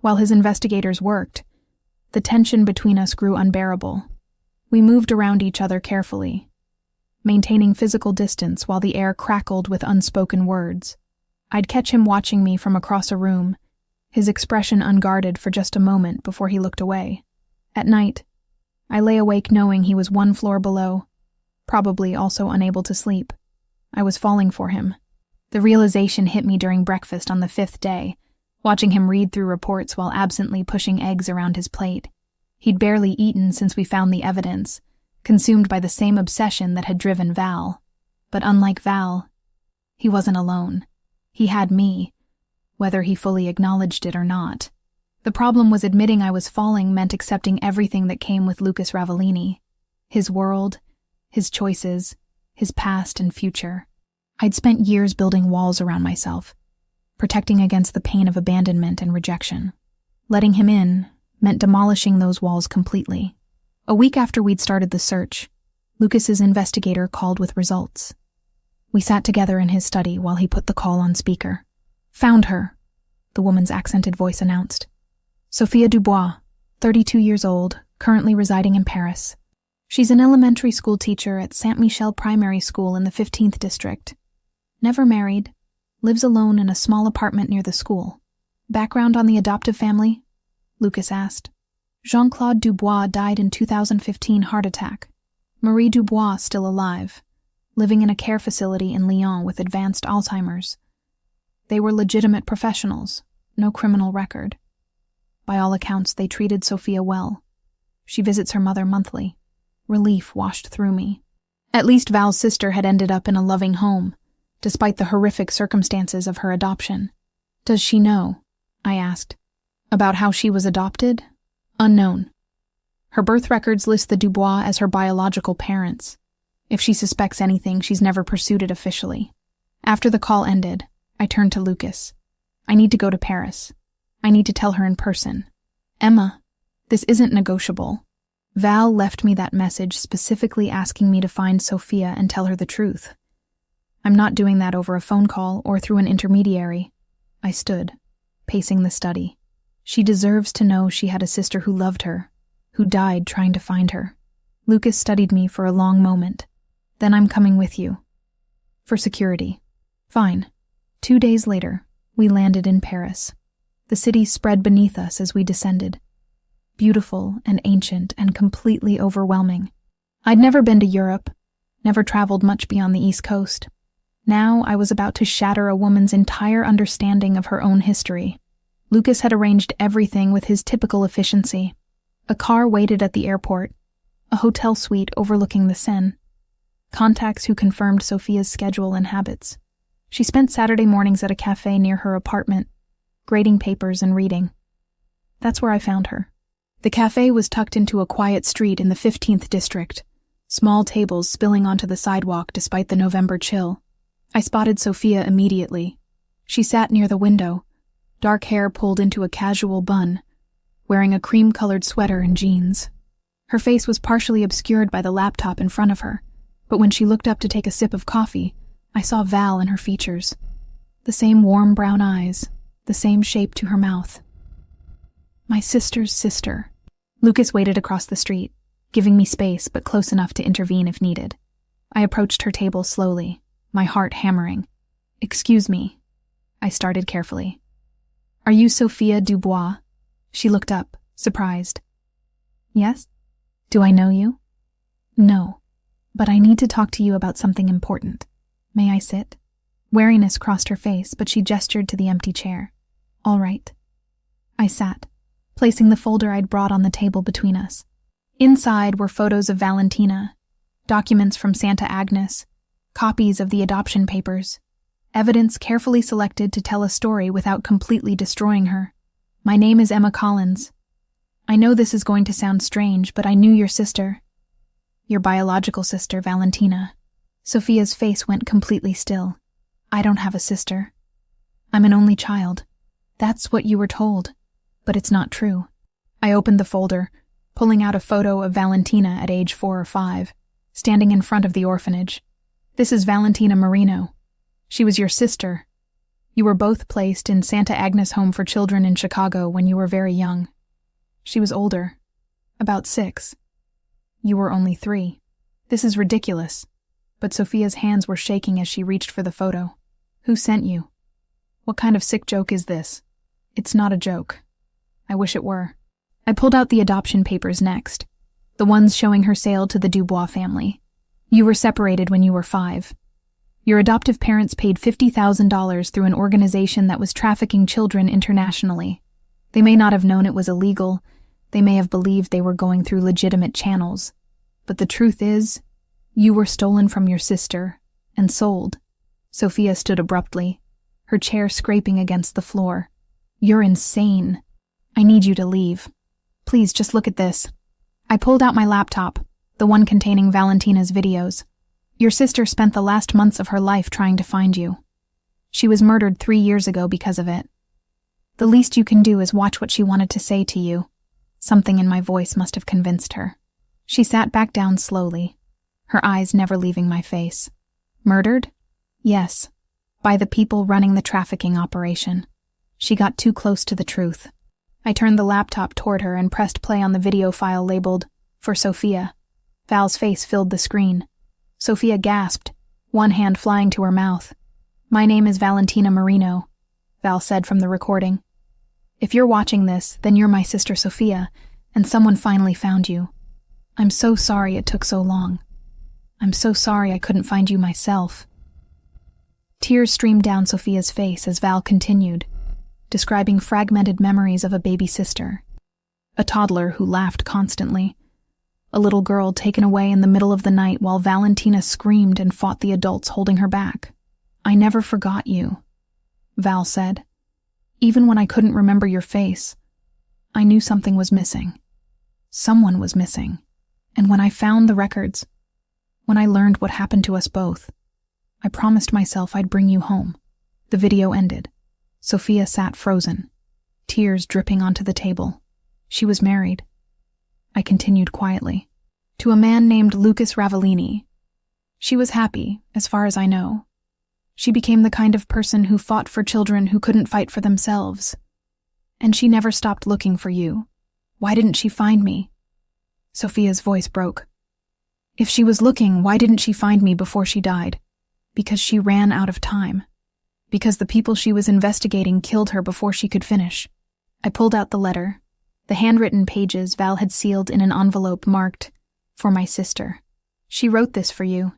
While his investigators worked, the tension between us grew unbearable. We moved around each other carefully, maintaining physical distance while the air crackled with unspoken words. I'd catch him watching me from across a room, his expression unguarded for just a moment before he looked away. At night, I lay awake knowing he was 1 floor below, probably also unable to sleep. I was falling for him. The realization hit me during breakfast on the 5th day, watching him read through reports while absently pushing eggs around his plate. He'd barely eaten since we found the evidence, consumed by the same obsession that had driven Val. But unlike Val, he wasn't alone. He had me, whether he fully acknowledged it or not. The problem was admitting I was falling meant accepting everything that came with Lucas Ravellini. His world, his choices, his past and future. I'd spent years building walls around myself, protecting against the pain of abandonment and rejection. Letting him in meant demolishing those walls completely. A week after we'd started the search, Lucas's investigator called with results. We sat together in his study while he put the call on speaker. "Found her," the woman's accented voice announced. "Sophia Dubois, 32 years old, currently residing in Paris. She's an elementary school teacher at Saint-Michel Primary School in the 15th district. Never married, lives alone in a small apartment near the school. Background on the adoptive family?" Lucas asked. "Jean-Claude Dubois died in 2015 heart attack. Marie Dubois still alive, living in a care facility in Lyon with advanced Alzheimer's. They were legitimate professionals, no criminal record. By all accounts, they treated Sophia well. She visits her mother monthly." Relief washed through me. At least Val's sister had ended up in a loving home, despite the horrific circumstances of her adoption. "Does she know?" I asked. "About how she was adopted?" "Unknown. Her birth records list the Dubois as her biological parents. If she suspects anything, she's never pursued it officially." After the call ended, I turned to Lucas. "I need to go to Paris. I need to tell her in person. Emma, this isn't negotiable. Val left me that message specifically asking me to find Sophia and tell her the truth. I'm not doing that over a phone call or through an intermediary." I stood, pacing the study. "She deserves to know she had a sister who loved her, who died trying to find her." Lucas studied me for a long moment. "Then I'm coming with you." "For security." "Fine." 2 days later, we landed in Paris. The city spread beneath us as we descended. Beautiful and ancient and completely overwhelming. I'd never been to Europe, never traveled much beyond the East Coast. Now I was about to shatter a woman's entire understanding of her own history. Lucas had arranged everything with his typical efficiency. A car waited at the airport, a hotel suite overlooking the Seine, contacts who confirmed Sophia's schedule and habits. She spent Saturday mornings at a cafe near her apartment, grading papers and reading. That's where I found her. The cafe was tucked into a quiet street in the 15th district, small tables spilling onto the sidewalk despite the November chill. I spotted Sophia immediately. She sat near the window, dark hair pulled into a casual bun, wearing a cream-colored sweater and jeans. Her face was partially obscured by the laptop in front of her, but when she looked up to take a sip of coffee, I saw Val in her features. The same warm brown eyes, the same shape to her mouth. My sister's sister. Lucas waited across the street, giving me space but close enough to intervene if needed. I approached her table slowly, my heart hammering. "Excuse me," I started carefully. "Are you Sophia Dubois?" She looked up, surprised. "Yes? Do I know you?" "No, but I need to talk to you about something important. May I sit?" Wariness crossed her face, but she gestured to the empty chair. "All right." I sat, placing the folder I'd brought on the table between us. Inside were photos of Valentina, documents from Santa Agnes, copies of the adoption papers, evidence carefully selected to tell a story without completely destroying her. "My name is Emma Collins. I know this is going to sound strange, but I knew your sister. Your biological sister, Valentina." Sophia's face went completely still. "I don't have a sister. I'm an only child. That's what you were told, but it's not true." I opened the folder, pulling out a photo of Valentina at age 4 or 5, standing in front of the orphanage. "This is Valentina Marino. She was your sister. You were both placed in Santa Agnes Home for Children in Chicago when you were very young. She was older, about 6. You were only 3. This is ridiculous." But Sophia's hands were shaking as she reached for the photo. "Who sent you? What kind of sick joke is this?" "It's not a joke. I wish it were." I pulled out the adoption papers next, the ones showing her sale to the Dubois family. "You were separated when you were 5. Your adoptive parents paid $50,000 through an organization that was trafficking children internationally. They may not have known it was illegal. They may have believed they were going through legitimate channels. But the truth is, you were stolen from your sister and sold." Sophia stood abruptly, her chair scraping against the floor. "You're insane. I need you to leave. Please, just look at this." I pulled out my laptop, the one containing Valentina's videos. "Your sister spent the last months of her life trying to find you. She was murdered 3 years ago because of it. The least you can do is watch what she wanted to say to you." Something in my voice must have convinced her. She sat back down slowly, her eyes never leaving my face. "Murdered? Yes, by the people running the trafficking operation. She got too close to the truth." I turned the laptop toward her and pressed play on the video file labeled, "For Sophia." Val's face filled the screen. Sophia gasped, one hand flying to her mouth. "My name is Valentina Marino," Val said from the recording. "If you're watching this, then you're my sister Sophia, and someone finally found you. I'm so sorry it took so long. I'm so sorry I couldn't find you myself." Tears streamed down Sophia's face as Val continued, describing fragmented memories of a baby sister, a toddler who laughed constantly, a little girl taken away in the middle of the night while Valentina screamed and fought the adults holding her back. "I never forgot you," Val said. "Even when I couldn't remember your face, I knew something was missing. Someone was missing. And when I found the records, when I learned what happened to us both, I promised myself I'd bring you home." The video ended. Sophia sat frozen, tears dripping onto the table. She was married. I continued quietly. "To a man named Lucas Ravellini. She was happy, as far as I know. She became the kind of person who fought for children who couldn't fight for themselves. And she never stopped looking for you. Why didn't she find me?" Sophia's voice broke. "If she was looking, why didn't she find me before she died? Because she ran out of time. Because the people she was investigating killed her before she could finish." I pulled out the letter, the handwritten pages Val had sealed in an envelope marked, "For my sister. She wrote this for you,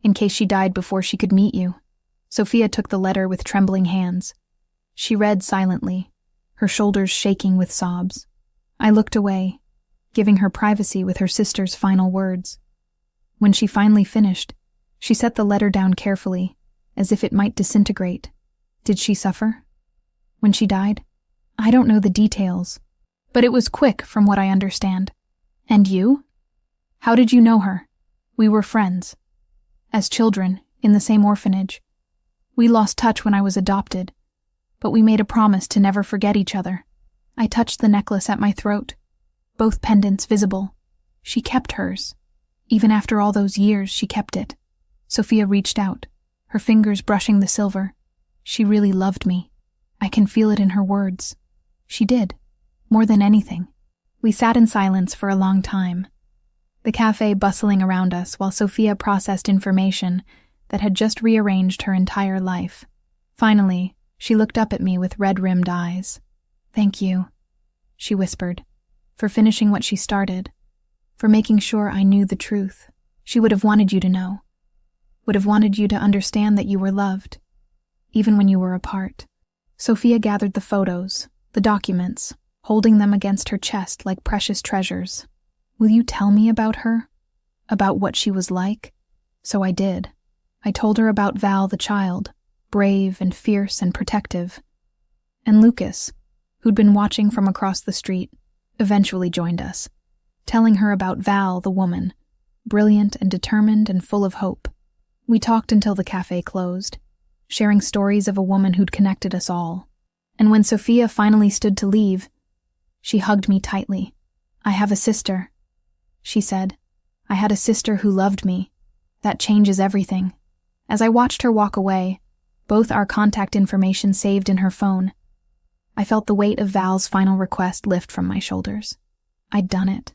in case she died before she could meet you." Sophia took the letter with trembling hands. She read silently, her shoulders shaking with sobs. I looked away, giving her privacy with her sister's final words. When she finally finished, she set the letter down carefully, as if it might disintegrate. Did she suffer? When she died? I don't know the details, but it was quick from what I understand. And you? How did you know her? We were friends. As children, in the same orphanage. We lost touch when I was adopted, but we made a promise to never forget each other. I touched the necklace at my throat, both pendants visible. She kept hers. Even after all those years, she kept it. Sophia reached out, her fingers brushing the silver. She really loved me. I can feel it in her words. She did, more than anything. We sat in silence for a long time, the cafe bustling around us while Sophia processed information that had just rearranged her entire life. Finally, she looked up at me with red-rimmed eyes. "Thank you," she whispered, "for finishing what she started, for making sure I knew the truth. She would have wanted you to know, would have wanted you to understand that you were loved, even when you were apart." Sophia gathered the photos, the documents, holding them against her chest like precious treasures. "Will you tell me about her? About what she was like?" So I did. I told her about Val the child, brave and fierce and protective. And Lucas, who'd been watching from across the street, eventually joined us, telling her about Val the woman, brilliant and determined and full of hope. We talked until the cafe closed, sharing stories of a woman who'd connected us all. And when Sophia finally stood to leave, she hugged me tightly. "I have a sister," she said. "I had a sister who loved me. That changes everything." As I watched her walk away, both our contact information saved in her phone, I felt the weight of Val's final request lift from my shoulders. I'd done it.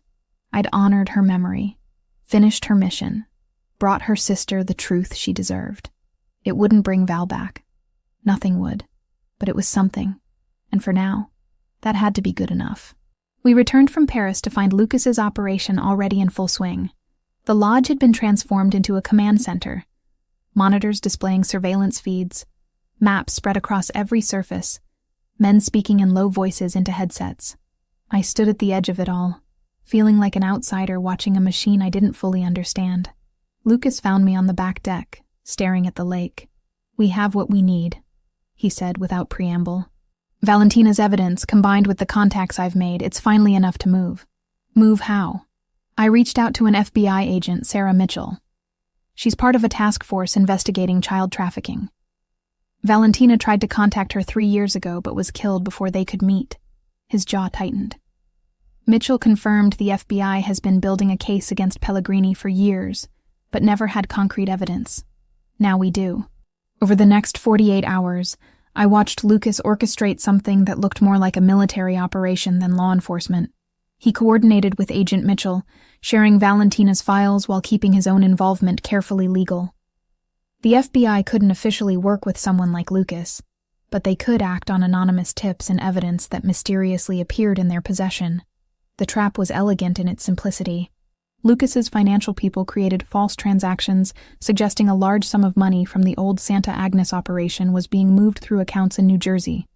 I'd honored her memory, finished her mission, brought her sister the truth she deserved. It wouldn't bring Val back. Nothing would. But it was something. And for now, that had to be good enough. We returned from Paris to find Lucas's operation already in full swing. The lodge had been transformed into a command center. Monitors displaying surveillance feeds, maps spread across every surface, men speaking in low voices into headsets. I stood at the edge of it all, feeling like an outsider watching a machine I didn't fully understand. Lucas found me on the back deck, staring at the lake. "We have what we need," he said without preamble. "Valentina's evidence, combined with the contacts I've made, it's finally enough to move." "Move how?" I reached out to an FBI agent, Sarah Mitchell. She's part of a task force investigating child trafficking. Valentina tried to contact her 3 years ago but was killed before they could meet. His jaw tightened. Mitchell confirmed the FBI has been building a case against Pellegrini for years, but never had concrete evidence. Now we do. Over the next 48 hours, I watched Lucas orchestrate something that looked more like a military operation than law enforcement. He coordinated with Agent Mitchell, sharing Valentina's files while keeping his own involvement carefully legal. The FBI couldn't officially work with someone like Lucas, but they could act on anonymous tips and evidence that mysteriously appeared in their possession. The trap was elegant in its simplicity. Lucas's financial people created false transactions, suggesting a large sum of money from the old Santa Agnes operation was being moved through accounts in New Jersey.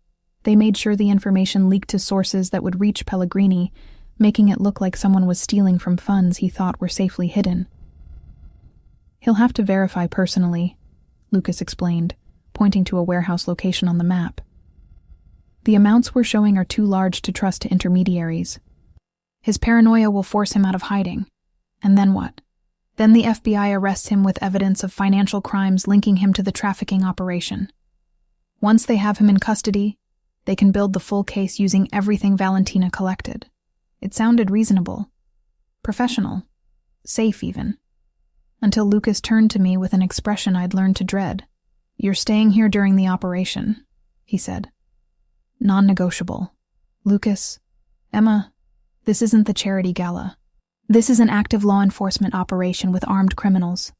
They made sure the information leaked to sources that would reach Pellegrini, making it look like someone was stealing from funds he thought were safely hidden. "He'll have to verify personally," Lucas explained, pointing to a warehouse location on the map. "The amounts we're showing are too large to trust to intermediaries. His paranoia will force him out of hiding. And then what? Then the FBI arrests him with evidence of financial crimes linking him to the trafficking operation. Once they have him in custody, they can build the full case using everything Valentina collected." It sounded reasonable, professional, safe even. Until Lucas turned to me with an expression I'd learned to dread. "You're staying here during the operation," he said. "Non-negotiable. Lucas, Emma, this isn't the charity gala. This is an active law enforcement operation with armed criminals.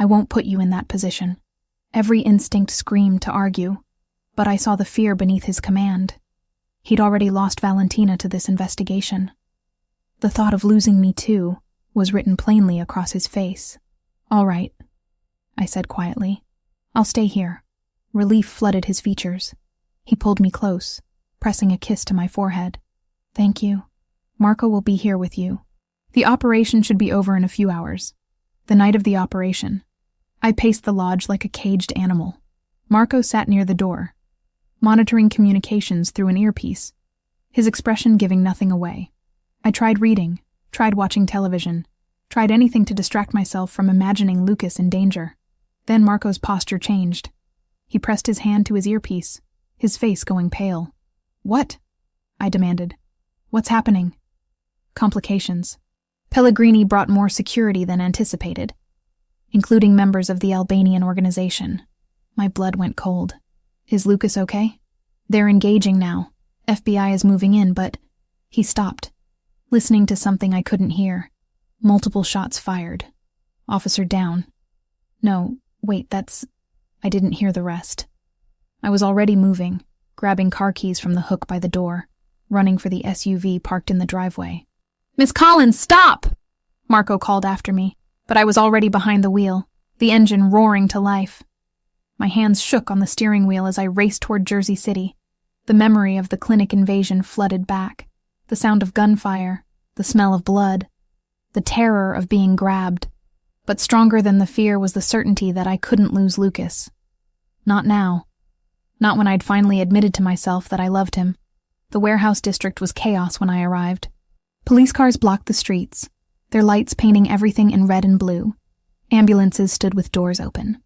I won't put you in that position." Every instinct screamed to argue, but I saw the fear beneath his command. He'd already lost Valentina to this investigation. The thought of losing me too was written plainly across his face. "All right," I said quietly. "I'll stay here." Relief flooded his features. He pulled me close, pressing a kiss to my forehead. Thank you. Marco will be here with you. The operation should be over in a few hours. The night of the operation, I paced the lodge like a caged animal. Marco sat near the door, monitoring communications through an earpiece, his expression giving nothing away. I tried reading, tried watching television, tried anything to distract myself from imagining Lucas in danger. Then Marco's posture changed. He pressed his hand to his earpiece, his face going pale. What? I demanded. What's happening? Complications. Pellegrini brought more security than anticipated, including members of the Albanian organization. My blood went cold. Is Lucas okay? They're engaging now. FBI is moving in, but... He stopped, listening to something I couldn't hear. Multiple shots fired. Officer down. No, wait, I didn't hear the rest. I was already moving, grabbing car keys from the hook by the door, running for the SUV parked in the driveway. Miss Collins, stop! Marco called after me, but I was already behind the wheel, the engine roaring to life. My hands shook on the steering wheel as I raced toward Jersey City. The memory of the clinic invasion flooded back. The sound of gunfire, the smell of blood, the terror of being grabbed. But stronger than the fear was the certainty that I couldn't lose Lucas. Not now. Not when I'd finally admitted to myself that I loved him. The warehouse district was chaos when I arrived. Police cars blocked the streets, their lights painting everything in red and blue. Ambulances stood with doors open.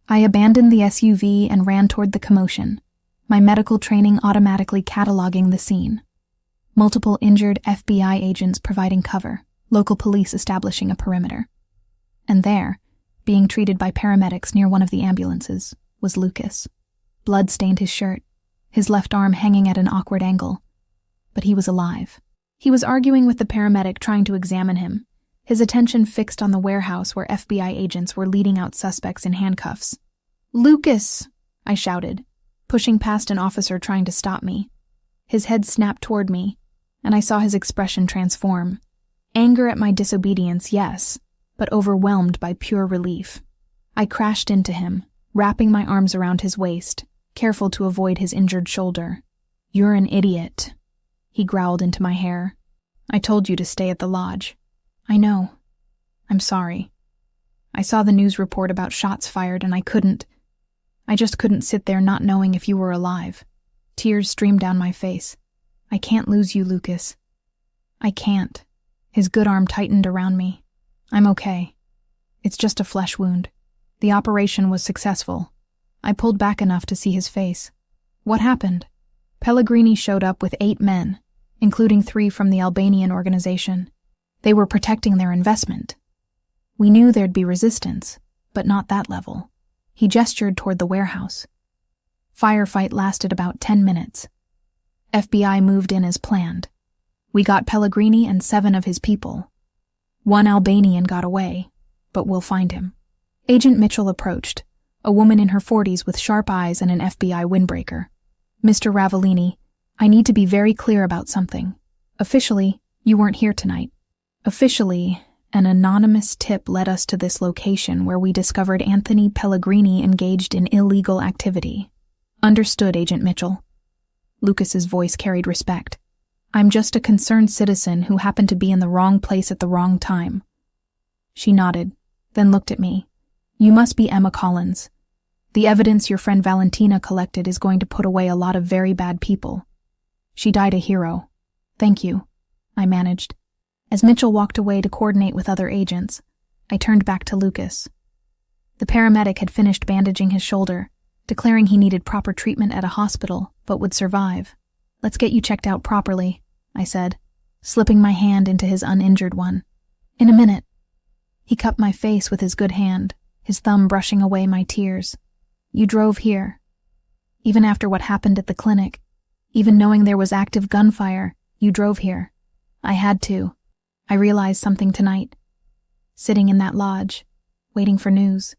I abandoned the SUV and ran toward the commotion, my medical training automatically cataloging the scene. Multiple injured FBI agents providing cover, local police establishing a perimeter. And there, being treated by paramedics near one of the ambulances, was Lucas. Blood stained his shirt, his left arm hanging at an awkward angle. But he was alive. He was arguing with the paramedic trying to examine him, his attention fixed on the warehouse where FBI agents were leading out suspects in handcuffs. Lucas! I shouted, pushing past an officer trying to stop me. His head snapped toward me, and I saw his expression transform. Anger at my disobedience, yes, but overwhelmed by pure relief. I crashed into him, wrapping my arms around his waist, careful to avoid his injured shoulder. You're an idiot, he growled into my hair. I told you to stay at the lodge. I know. I'm sorry. I saw the news report about shots fired and I just couldn't sit there not knowing if you were alive. Tears streamed down my face. I can't lose you, Lucas. I can't. His good arm tightened around me. I'm okay. It's just a flesh wound. The operation was successful. I pulled back enough to see his face. What happened? Pellegrini showed up with 8 men, including 3 from the Albanian organization. They were protecting their investment. We knew there'd be resistance, but not that level. He gestured toward the warehouse. Firefight lasted about 10 minutes. FBI moved in as planned. We got Pellegrini and 7 of his people. 1 Albanian got away, but we'll find him. Agent Mitchell approached, a woman in her 40s with sharp eyes and an FBI windbreaker. Mr. Ravellini, I need to be very clear about something. Officially, you weren't here tonight. Officially, an anonymous tip led us to this location where we discovered Anthony Pellegrini engaged in illegal activity. Understood, Agent Mitchell. Lucas's voice carried respect. I'm just a concerned citizen who happened to be in the wrong place at the wrong time. She nodded, then looked at me. You must be Emma Collins. The evidence your friend Valentina collected is going to put away a lot of very bad people. She died a hero. Thank you, I managed. As Mitchell walked away to coordinate with other agents, I turned back to Lucas. The paramedic had finished bandaging his shoulder, declaring he needed proper treatment at a hospital, but would survive. Let's get you checked out properly, I said, slipping my hand into his uninjured one. In a minute. He cupped my face with his good hand, his thumb brushing away my tears. You drove here. Even after what happened at the clinic, even knowing there was active gunfire, you drove here. I had to. I realized something tonight. Sitting in that lodge, waiting for news,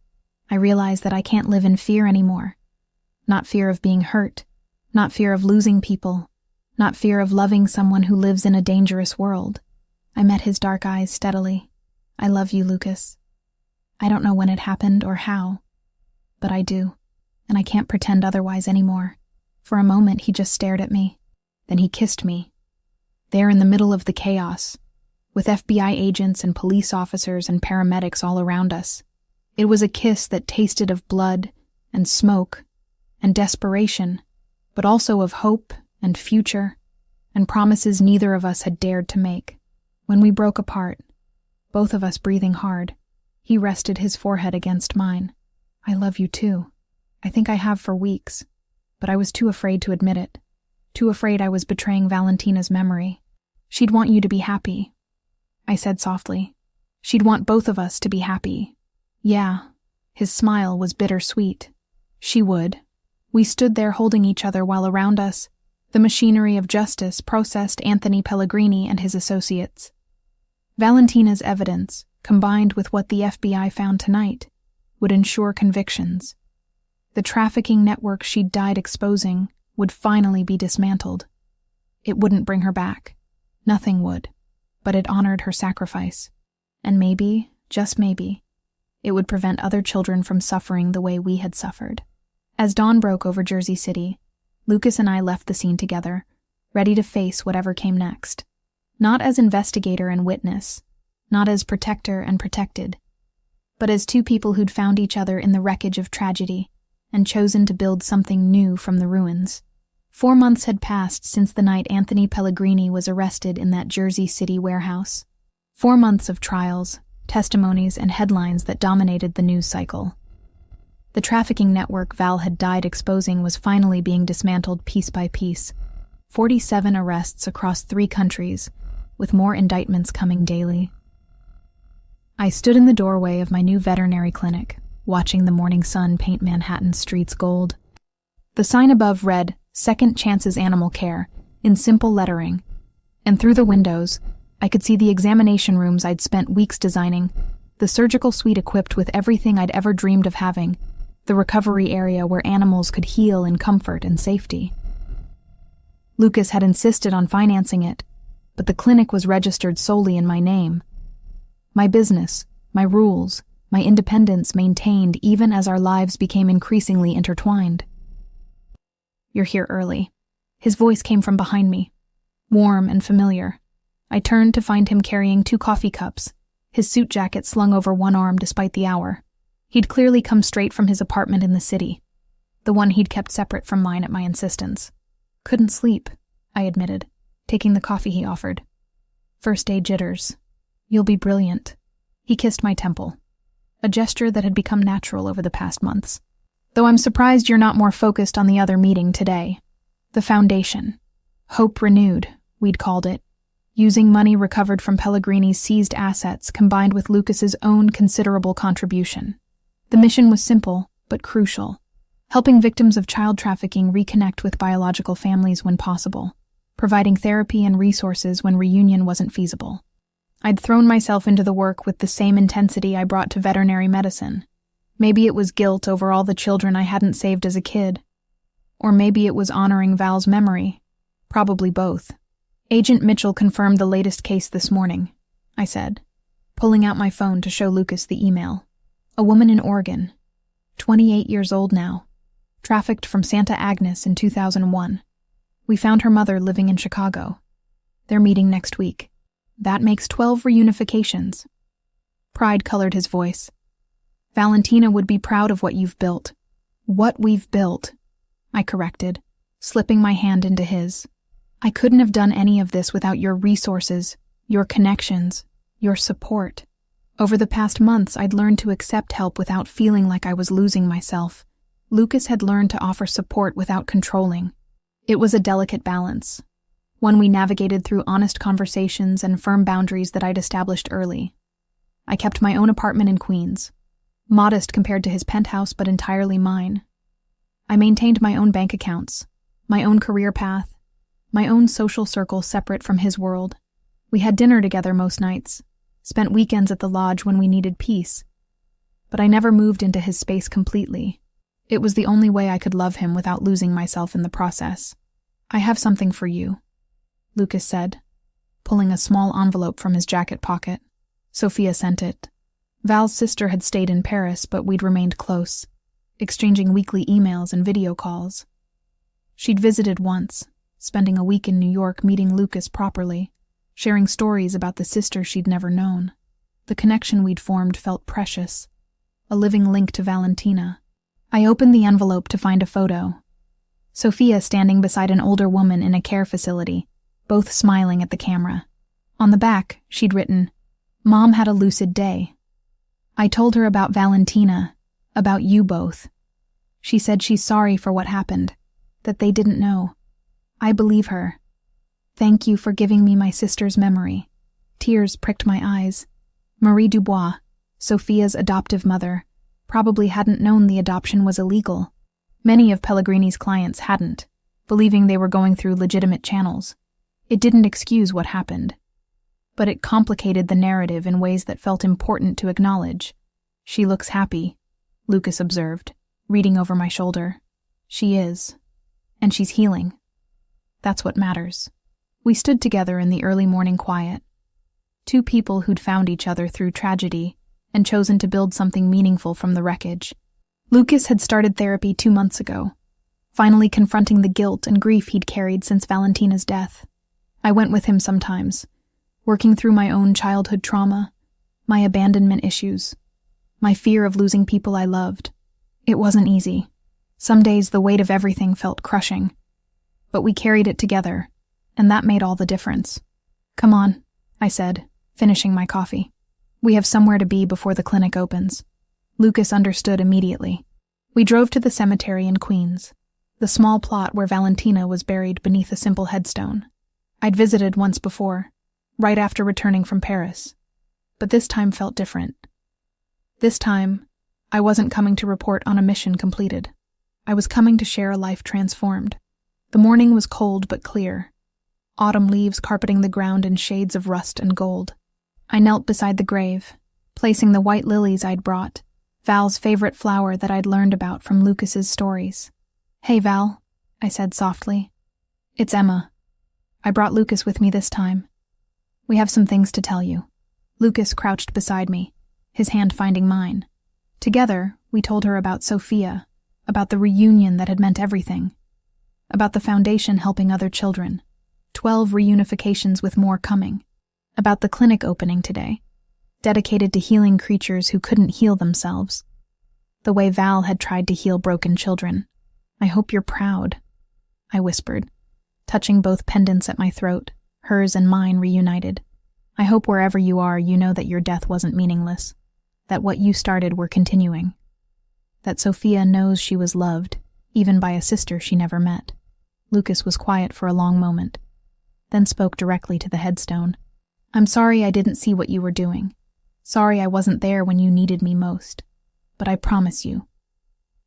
I realized that I can't live in fear anymore. Not fear of being hurt, not fear of losing people, not fear of loving someone who lives in a dangerous world. I met his dark eyes steadily. I love you, Lucas. I don't know when it happened or how, but I do, and I can't pretend otherwise anymore. For a moment, he just stared at me. Then he kissed me. There in the middle of the chaos, with FBI agents and police officers and paramedics all around us. It was a kiss that tasted of blood and smoke and desperation, but also of hope and future and promises neither of us had dared to make. When we broke apart, both of us breathing hard, he rested his forehead against mine. I love you too. I think I have for weeks, but I was too afraid to admit it. Too afraid I was betraying Valentina's memory. She'd want you to be happy, I said softly. She'd want both of us to be happy. Yeah, his smile was bittersweet. She would. We stood there holding each other while around us, the machinery of justice processed Anthony Pellegrini and his associates. Valentina's evidence, combined with what the FBI found tonight, would ensure convictions. The trafficking network she'd died exposing would finally be dismantled. It wouldn't bring her back. Nothing would. But it honored her sacrifice. And maybe, just maybe, it would prevent other children from suffering the way we had suffered. As dawn broke over Jersey City, Lucas and I left the scene together, ready to face whatever came next. Not as investigator and witness, not as protector and protected, but as two people who'd found each other in the wreckage of tragedy and chosen to build something new from the ruins. 4 months had passed since the night Anthony Pellegrini was arrested in that Jersey City warehouse. 4 months of trials, testimonies, and headlines that dominated the news cycle. The trafficking network Val had died exposing was finally being dismantled piece by piece. 47 arrests across 3 countries, with more indictments coming daily. I stood in the doorway of my new veterinary clinic, watching the morning sun paint Manhattan's streets gold. The sign above read, "Second Chances Animal Care," in simple lettering, and through the windows, I could see the examination rooms I'd spent weeks designing, the surgical suite equipped with everything I'd ever dreamed of having, the recovery area where animals could heal in comfort and safety. Lucas had insisted on financing it, but the clinic was registered solely in my name. My business, my rules, my independence maintained even as our lives became increasingly intertwined. "You're here early." His voice came from behind me, warm and familiar. I turned to find him carrying 2 coffee cups, his suit jacket slung over one arm despite the hour. He'd clearly come straight from his apartment in the city, the one he'd kept separate from mine at my insistence. "Couldn't sleep," I admitted, taking the coffee he offered. "First day jitters. You'll be brilliant." He kissed my temple, a gesture that had become natural over the past months. "Though I'm surprised you're not more focused on the other meeting today. The foundation. Hope renewed, we'd called it. Using money recovered from Pellegrini's seized assets combined with Lucas's own considerable contribution. The mission was simple, but crucial. Helping victims of child trafficking reconnect with biological families when possible. Providing therapy and resources when reunion wasn't feasible. I'd thrown myself into the work with the same intensity I brought to veterinary medicine. Maybe it was guilt over all the children I hadn't saved as a kid. Or maybe it was honoring Val's memory. Probably both. "Agent Mitchell confirmed the latest case this morning," I said, pulling out my phone to show Lucas the email. "A woman in Oregon, 28 years old now, trafficked from Santa Agnes in 2001. We found her mother living in Chicago. They're meeting next week. That makes 12 reunifications." Pride colored his voice. "Valentina would be proud of what you've built." "What we've built," I corrected, slipping my hand into his. "I couldn't have done any of this without your resources, your connections, your support. Over the past months, I'd learned to accept help without feeling like I was losing myself. Lucas had learned to offer support without controlling. It was a delicate balance, one we navigated through honest conversations and firm boundaries that I'd established early. I kept my own apartment in Queens, modest compared to his penthouse but entirely mine. I maintained my own bank accounts, my own career path, my own social circle separate from his world. We had dinner together most nights, spent weekends at the lodge when we needed peace. But I never moved into his space completely. It was the only way I could love him without losing myself in the process. "I have something for you," Lucas said, pulling a small envelope from his jacket pocket. Sophia sent it. Val's sister had stayed in Paris, but we'd remained close, exchanging weekly emails and video calls. She'd visited once, spending a week in New York meeting Lucas properly, sharing stories about the sister she'd never known. The connection we'd formed felt precious, a living link to Valentina. I opened the envelope to find a photo. Sophia standing beside an older woman in a care facility, both smiling at the camera. On the back, she'd written, "Mom had a lucid day. I told her about Valentina, about you both. She said she's sorry for what happened, that they didn't know. I believe her. Thank you for giving me my sister's memory." Tears pricked my eyes. Marie Dubois, Sophia's adoptive mother, probably hadn't known the adoption was illegal. Many of Pellegrini's clients hadn't, believing they were going through legitimate channels. It didn't excuse what happened, but it complicated the narrative in ways that felt important to acknowledge. "She looks happy," Lucas observed, reading over my shoulder. "She is. And she's healing. That's what matters." We stood together in the early morning quiet. Two people who'd found each other through tragedy and chosen to build something meaningful from the wreckage. Lucas had started therapy 2 months ago, finally confronting the guilt and grief he'd carried since Valentina's death. I went with him sometimes, working through my own childhood trauma, my abandonment issues, my fear of losing people I loved. It wasn't easy. Some days the weight of everything felt crushing. But we carried it together, and that made all the difference. "Come on," I said, finishing my coffee. "We have somewhere to be before the clinic opens." Lucas understood immediately. We drove to the cemetery in Queens, the small plot where Valentina was buried beneath a simple headstone. I'd visited once before, right after returning from Paris, but this time felt different. This time, I wasn't coming to report on a mission completed. I was coming to share a life transformed. The morning was cold but clear, autumn leaves carpeting the ground in shades of rust and gold. I knelt beside the grave, placing the white lilies I'd brought, Val's favorite flower that I'd learned about from Lucas's stories. "Hey, Val," I said softly. "It's Emma. I brought Lucas with me this time. We have some things to tell you." Lucas crouched beside me, his hand finding mine. Together, we told her about Sophia, about the reunion that had meant everything, about the foundation helping other children, 12 reunifications with more coming, about the clinic opening today, dedicated to healing creatures who couldn't heal themselves, the way Val had tried to heal broken children. "I hope you're proud," I whispered, touching both pendants at my throat, hers and mine reunited. "I hope wherever you are, you know that your death wasn't meaningless, that what you started were continuing, that Sophia knows she was loved, even by a sister she never met." Lucas was quiet for a long moment, then spoke directly to the headstone. "I'm sorry I didn't see what you were doing. Sorry I wasn't there when you needed me most. But I promise you,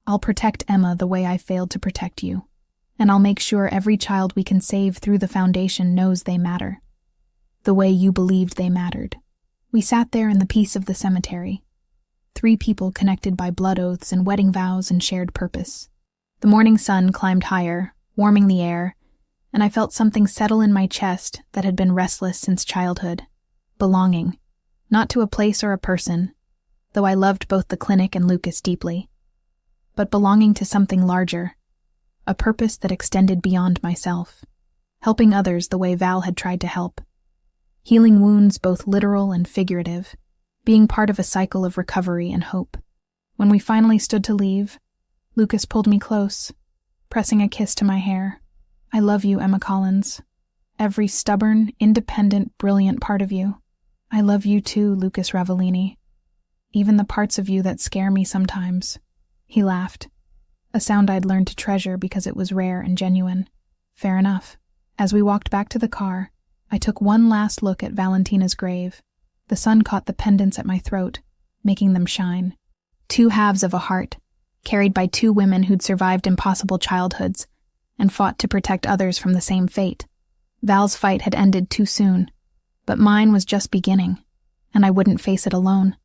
I'll protect Emma the way I failed to protect you, and I'll make sure every child we can save through the foundation knows they matter, the way you believed they mattered." We sat there in the peace of the cemetery, 3 people connected by blood oaths and wedding vows and shared purpose. The morning sun climbed higher, warming the air, and I felt something settle in my chest that had been restless since childhood. Belonging. Not to a place or a person, though I loved both the clinic and Lucas deeply, but belonging to something larger, a purpose that extended beyond myself, helping others the way Val had tried to help, healing wounds both literal and figurative, being part of a cycle of recovery and hope. When we finally stood to leave, Lucas pulled me close, pressing a kiss to my hair. "I love you, Emma Collins. Every stubborn, independent, brilliant part of you. I love you too, Lucas Ravellini. Even the parts of you that scare me sometimes." He laughed, a sound I'd learned to treasure because it was rare and genuine. Fair enough. As we walked back to the car, I took one last look at Valentina's grave. The sun caught the pendants at my throat, making them shine. 2 halves of a heart, carried by 2 women who'd survived impossible childhoods and fought to protect others from the same fate. Val's fight had ended too soon, but mine was just beginning, and I wouldn't face it alone.